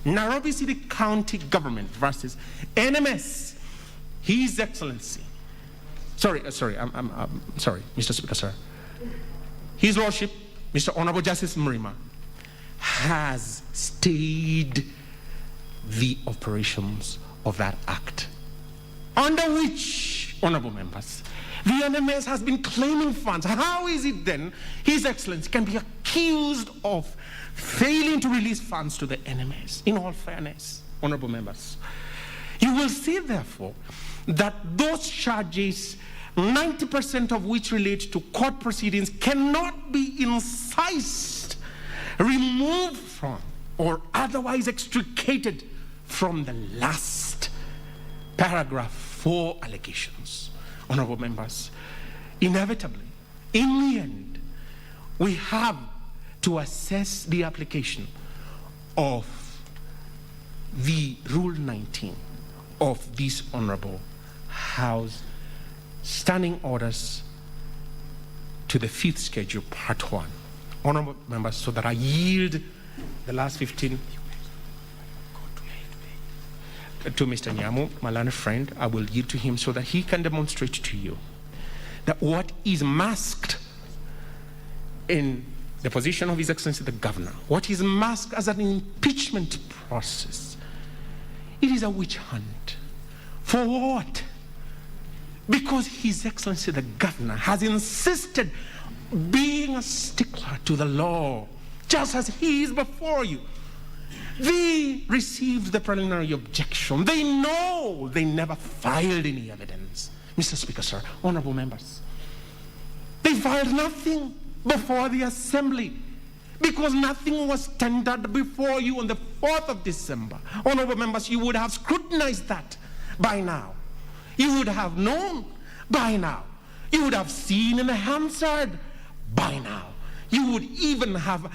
Nairobi City County Government versus NMS, His Excellency, I'm sorry, Mr. Speaker, sir. His Lordship, Mr. Honorable Justice Mrima, has stayed the operations of that act, under which, honorable members, the NMS has been claiming funds. How is it then His Excellency can be accused of failing to release funds to the NMS? In all fairness, honorable members, you will see therefore that those charges, 90% of which relate to court proceedings, cannot be incised, removed from, or otherwise extricated from the last paragraph 4 allegations. Honorable members, inevitably, in the end, we have to assess the application of the Rule 19 of this Honorable House Standing Orders to the 5th Schedule, Part 1. Honorable members, so that I yield the last 15 to Mr. Nyamu, my learned friend. I will yield to him so that he can demonstrate to you that what is masked in the position of His Excellency the Governor, what is masked as an impeachment process, it is a witch hunt. For what? Because His Excellency the Governor has insisted being a stickler to the law, just as he is before you. They received the preliminary objection. They know they never filed any evidence. Mr. Speaker, sir, honorable members, they filed nothing before the Assembly because nothing was tendered before you on the 4th of December. Honorable members, you would have scrutinized that by now. You would have known by now. You would have seen and answered by now. You would even have,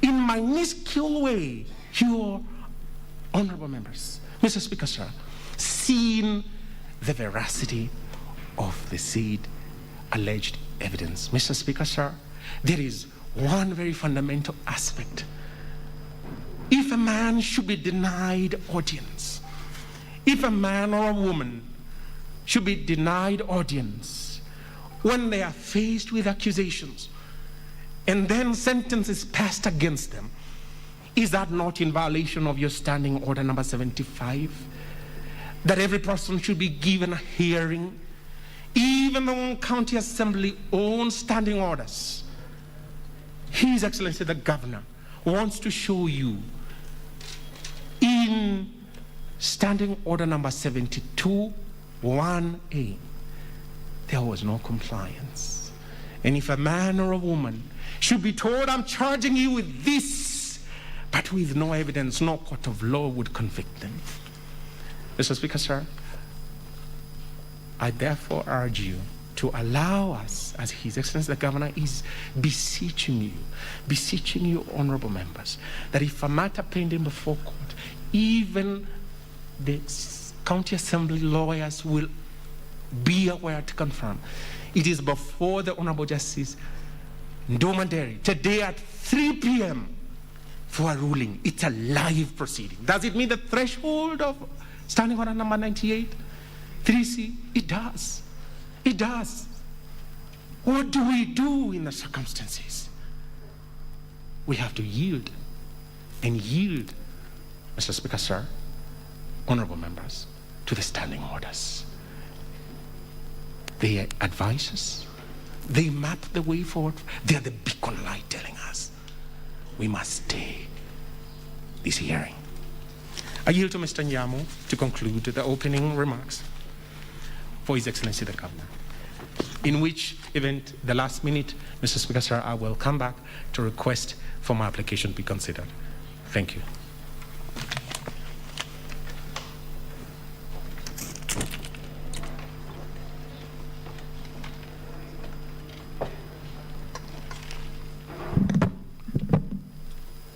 in minuscule way, your honorable members, Mr. Speaker, sir, seen the veracity of the said alleged evidence. Mr. Speaker, sir, there is one very fundamental aspect. If a man should be denied audience, if a man or a woman should be denied audience when they are faced with accusations and then sentence is passed against them, Is that not in violation of your standing order number 75? That every person should be given a hearing, even the county assembly owns standing orders. His Excellency the Governor wants to show you in standing order number 72, 1A, there was no compliance. And if a man or a woman should be told, I'm charging you with this, but with no evidence, no court of law would convict them. Mr. Speaker, sir, I therefore urge you to allow us, as His Excellency the Governor is beseeching you, honorable members, that if a matter pending before court, even the county assembly lawyers will be aware to confirm, it is before the Honorable Justice Ndomanderi today at 3 p.m. for a ruling. It's a live proceeding. Does it meet the threshold of standing order number 98? 3C? It does. It does. What do we do in the circumstances? We have to yield. And yield, Mr. Speaker, sir, honorable members, to the standing orders. They advise us. They map the way forward. They are the beacon light telling us we must stay this hearing. I yield to Mr. Nyamu to conclude the opening remarks for His Excellency the Governor, in which event, the last minute, Mr. Speaker, sir, I will come back to request for my application to be considered. Thank you.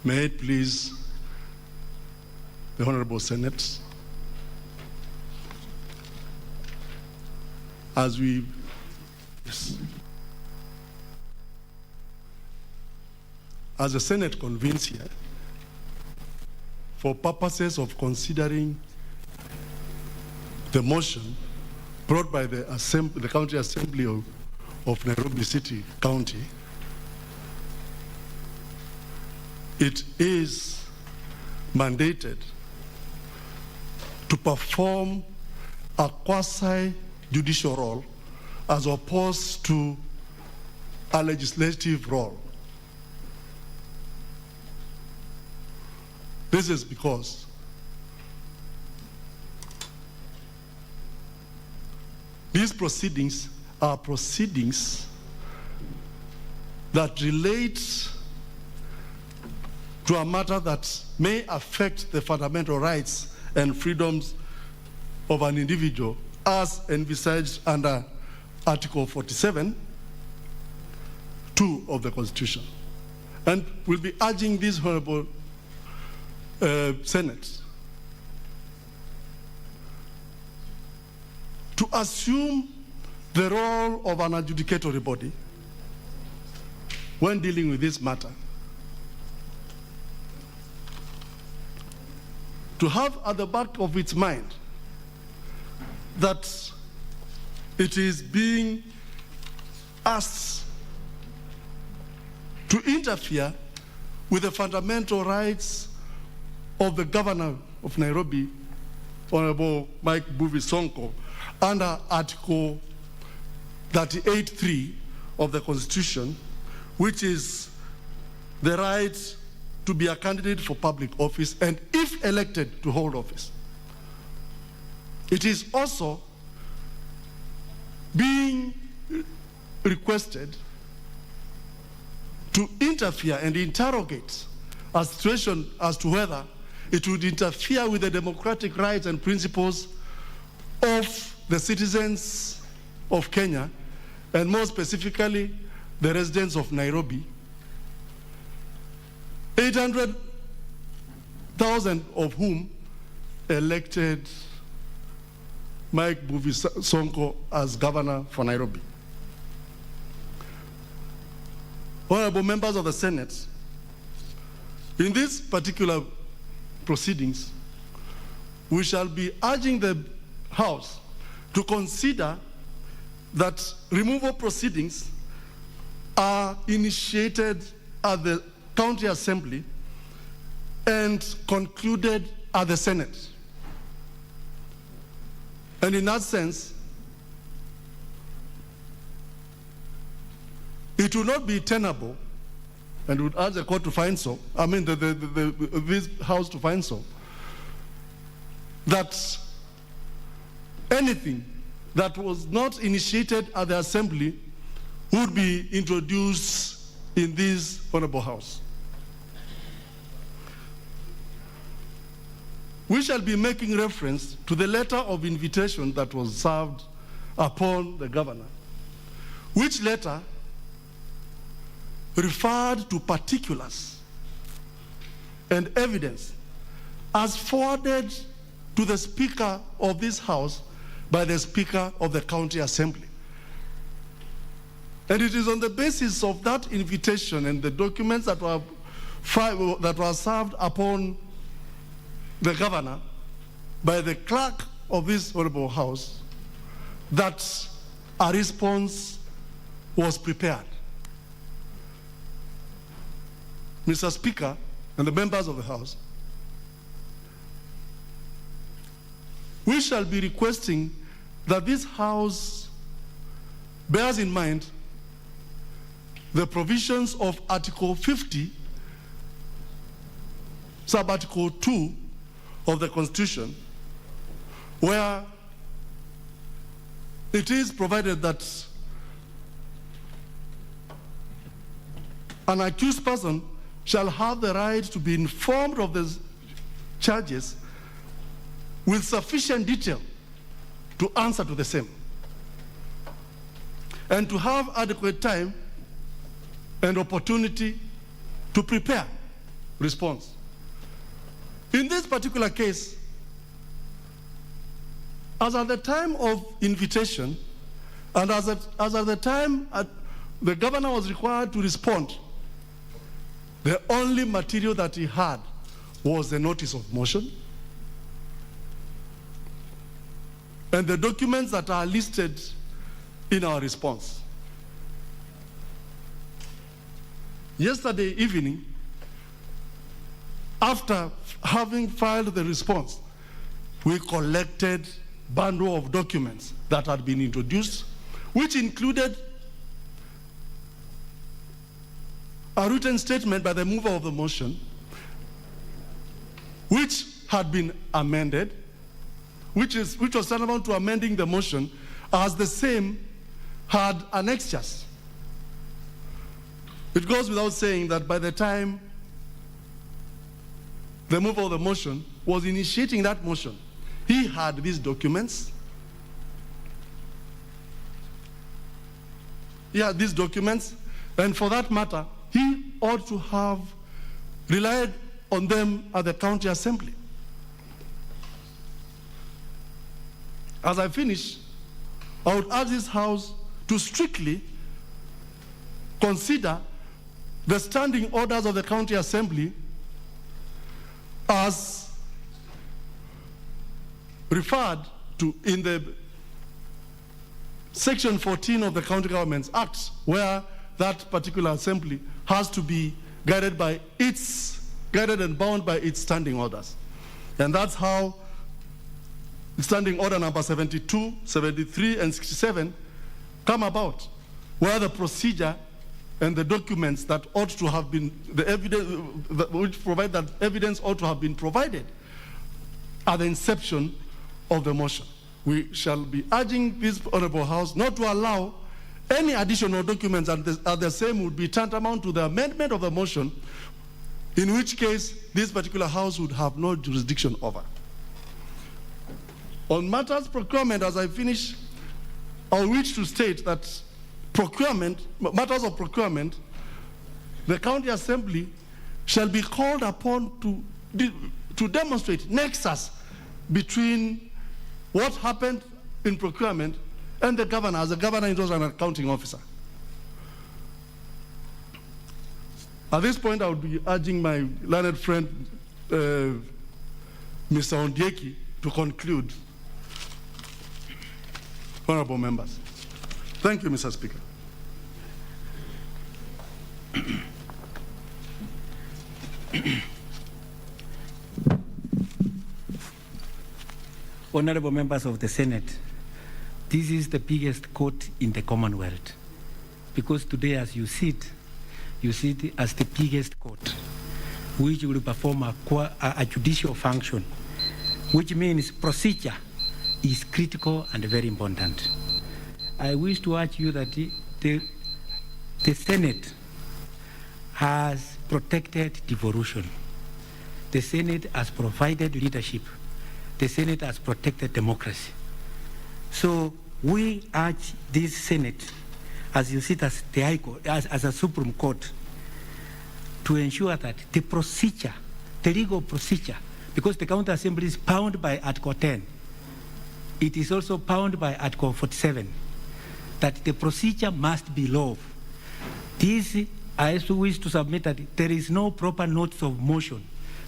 May it please the Honorable Senate, as we as the Senate convenes here for purposes of considering the motion brought by the County Assembly of Nairobi City County, it is mandated to perform a quasi-judicial role as opposed to a legislative role. This is because these proceedings are proceedings that relate to a matter that may affect the fundamental rights and freedoms of an individual as envisaged under Article 47, 2 of the Constitution. And we'll be urging this Honorable Senate to assume the role of an adjudicatory body when dealing with this matter, to have at the back of its mind that it is being asked to interfere with the fundamental rights of the Governor of Nairobi, Honorable Mbuvi Sonko, under Article 38(3) of the Constitution, which is the right to be a candidate for public office and, if elected, to hold office. It is also being requested to interfere and interrogate a situation as to whether it would interfere with the democratic rights and principles of the citizens of Kenya, and more specifically, the residents of Nairobi, 800,000 of whom elected Mbuvi Sonko as governor for Nairobi. Honorable members of the Senate, in these particular proceedings, we shall be urging the House to consider that removal proceedings are initiated at the County Assembly and concluded at the Senate. And in that sense, it will not be tenable, and would urge the court to find so, I mean this House to find so, that anything that was not initiated at the Assembly would be introduced in this Honorable House. We shall be making reference to the letter of invitation that was served upon the governor, which letter referred to particulars and evidence as forwarded to the Speaker of this House by the Speaker of the County Assembly. And it is on the basis of that invitation and the documents that were served upon the governor by the clerk of this Honorable House that a response was prepared. Mr. Speaker and the members of the House, we shall be requesting that this House bears in mind the provisions of Article 50, Sub-Article 2 of the Constitution, where it is provided that an accused person shall have the right to be informed of the charges with sufficient detail to answer to the same, and to have adequate time and opportunity to prepare response. In this particular case, as at the time of invitation, and as at the time the governor was required to respond, the only material that he had was the notice of motion and the documents that are listed in our response. Yesterday evening, after having filed the response, we collected a bundle of documents that had been introduced, which included a written statement by the mover of the motion, which had been amended, which was tantamount to amending the motion, as the same had annexures. It goes without saying that by the time the mover of the motion was initiating that motion, he had these documents. He had these documents, and for that matter, he ought to have relied on them at the county assembly. As I finish, I would urge this House to strictly consider the standing orders of the county assembly as referred to in the Section 14 of the County Governments Act, where that particular assembly has to be guided and bound by its standing orders. And that's how standing order number 72, 73, and 67 come about, where the procedure and the documents that ought to have been, the evidence, which provide that evidence ought to have been provided at the inception of the motion. We shall be urging this Honorable House not to allow any additional documents, and the same would be tantamount to the amendment of the motion, in which case this particular House would have no jurisdiction over. On matters procurement, as I finish, I wish to state that matters of procurement, the county assembly shall be called upon to demonstrate nexus between what happened in procurement and the governor, as the governor is also an accounting officer. At this point, I would be urging my learned friend, Mr. Ondieki, to conclude. Honorable members. Thank you, Mr. Speaker. Honorable members of the Senate, this is the biggest court in the Commonwealth, because today, as you see it as the biggest court, which will perform a judicial function, which means procedure is critical and very important. I wish to urge you that the Senate has protected devolution. The Senate has provided leadership. The Senate has protected democracy. So we urge this Senate, as you sit as the High Court, as a Supreme Court, to ensure that the procedure, the legal procedure, because the County Assembly is bound by Article 10, it is also bound by Article 47, that the procedure must be law. This, I also wish to submit that there is no proper notice of motion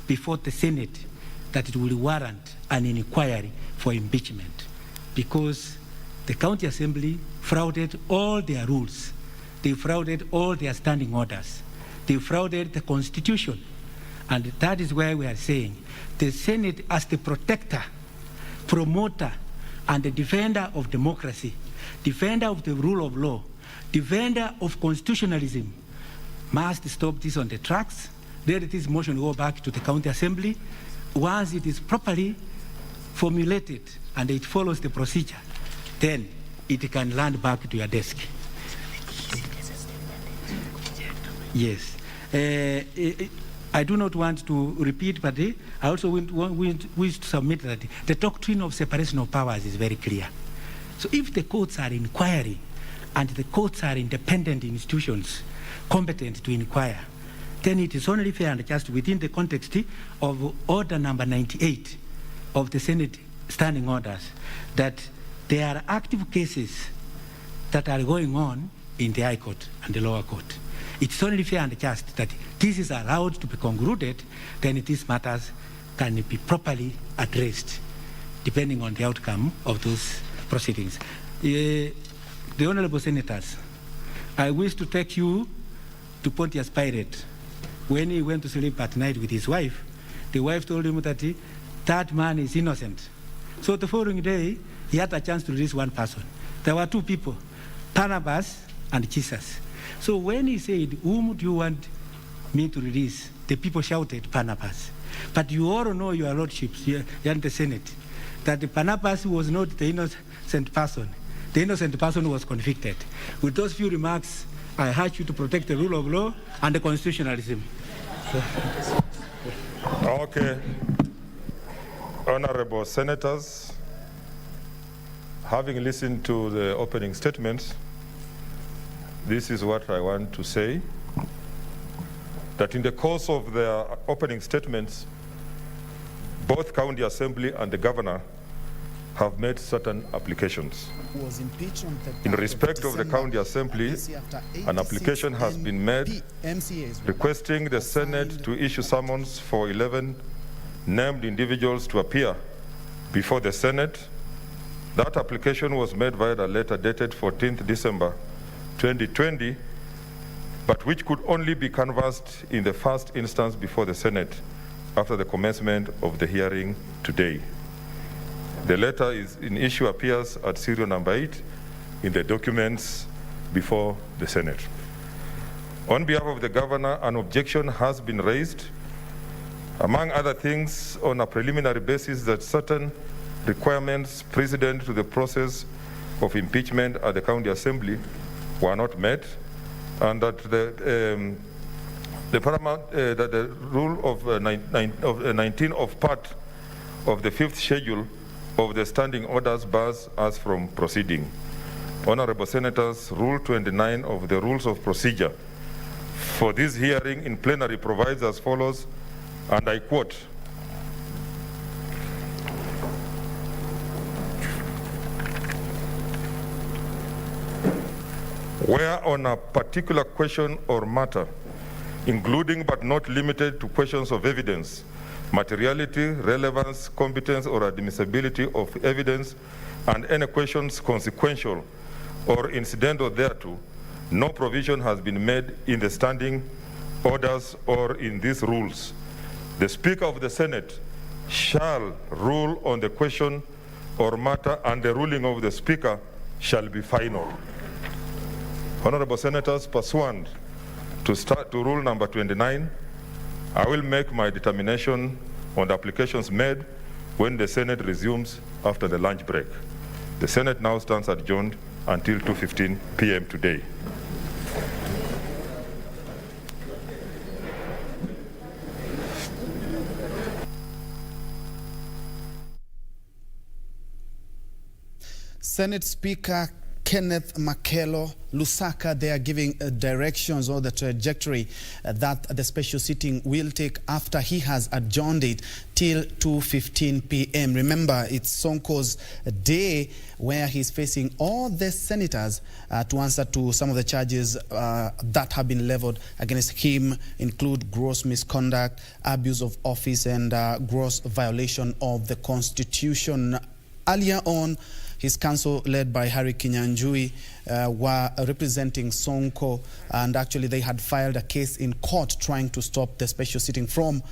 before the Senate that it will warrant an inquiry for impeachment, because the County Assembly flouted all their rules. They flouted all their standing orders. They flouted the Constitution. And that is why we are saying the Senate, as the protector, promoter, and the defender of democracy, defender of the rule of law, defender of constitutionalism, must stop this on the tracks. Let this motion go back to the County Assembly. Once it is properly formulated and it follows the procedure, then it can land back to your desk. Yes. I do not want to repeat, but I also wish to submit that the doctrine of separation of powers is very clear. So if the courts are inquiring and the courts are independent institutions competent to inquire, then it is only fair and just within the context of Order number 98 of the Senate Standing Orders that there are active cases that are going on in the High Court and the lower court. It's only fair and just that this is allowed to be concluded, then these matters can be properly addressed depending on the outcome of those proceedings. The Honorable Senators, I wish to take you to Pontius Pilate. When he went to sleep at night with his wife, the wife told him that that man is innocent. So the following day, he had a chance to release one person. There were two people, Barnabas and Jesus. So when he said, whom do you want me to release? The people shouted, Barnabas. But you all know, your lordships, here in the Senate, that Barnabas was not the innocent person. The innocent person was convicted. With those few remarks, I urge you to protect the rule of law and the constitutionalism. Okay. Honorable Senators, having listened to the opening statements, this is what I want to say, that in the course of their opening statements, both County Assembly and the Governor have made certain applications. In respect of the County Assembly, an application has been made requesting the Senate to issue summons for 11 named individuals to appear before the Senate. That application was made via a letter dated 14th December 2020, but which could only be canvassed in the first instance before the Senate after the commencement of the hearing today. The letter is in issue appears at serial number 8 in the documents before the Senate. On behalf of the Governor, an objection has been raised, among other things, on a preliminary basis that certain requirements precedent to the process of impeachment at the County Assembly were not met, and that the rule of 19 of part of the 5th schedule of the standing orders bars us from proceeding. Honorable Senators, Rule 29 of the Rules of Procedure for this hearing in plenary provides as follows, and I quote, where on a particular question or matter, including but not limited to questions of evidence, materiality, relevance, competence, or admissibility of evidence, and any questions consequential or incidental thereto, no provision has been made in the standing orders or in these rules. The Speaker of the Senate shall rule on the question or matter, and the ruling of the Speaker shall be final. Honorable Senators, pursuant to rule number 29, I will make my determination on the applications made when the Senate resumes after the lunch break. The Senate now stands adjourned until 2:15 p.m. today. Senate Speaker Kenneth Makelo Lusaka, they are giving directions or the trajectory that the special sitting will take after he has adjourned it till 2:15 p.m. Remember, it's Sonko's day where he's facing all the senators to answer to some of the charges that have been leveled against him, include gross misconduct, abuse of office, and gross violation of the Constitution. Earlier on, his counsel, led by Harry Kinyanjui, were representing Sonko, and actually they had filed a case in court trying to stop the special sitting from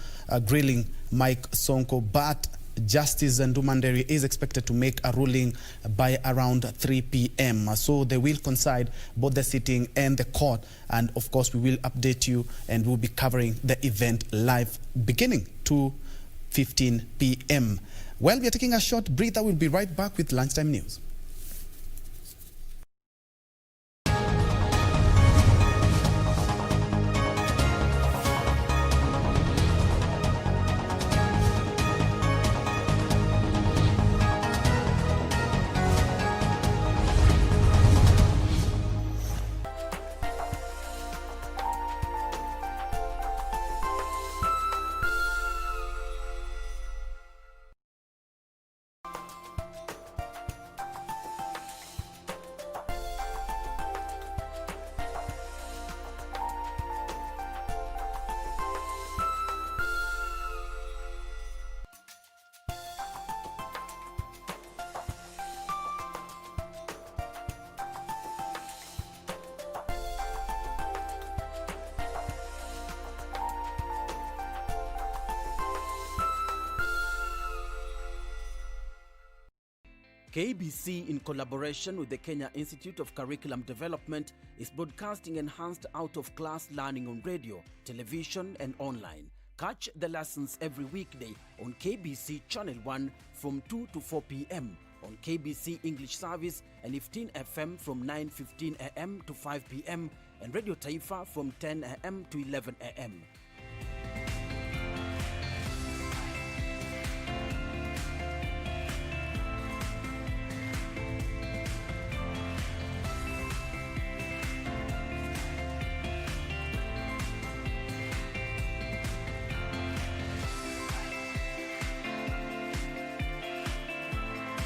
grilling Mike Sonko. But Justice Ndumanderi is expected to make a ruling by around 3 p.m. So they will coincide both the sitting and the court. And of course, we will update you and we'll be covering the event live beginning 2:15 p.m. Well, we are taking a short breather. We'll be right back with lunchtime news. KBC, in collaboration with the Kenya Institute of Curriculum Development, is broadcasting enhanced out-of-class learning on radio, television, and online. Catch the lessons every weekday on KBC Channel 1 from 2 to 4 p.m. on KBC English Service and 15 FM from 9:15 a.m. to 5 p.m. and Radio Taifa from 10 a.m. to 11 a.m.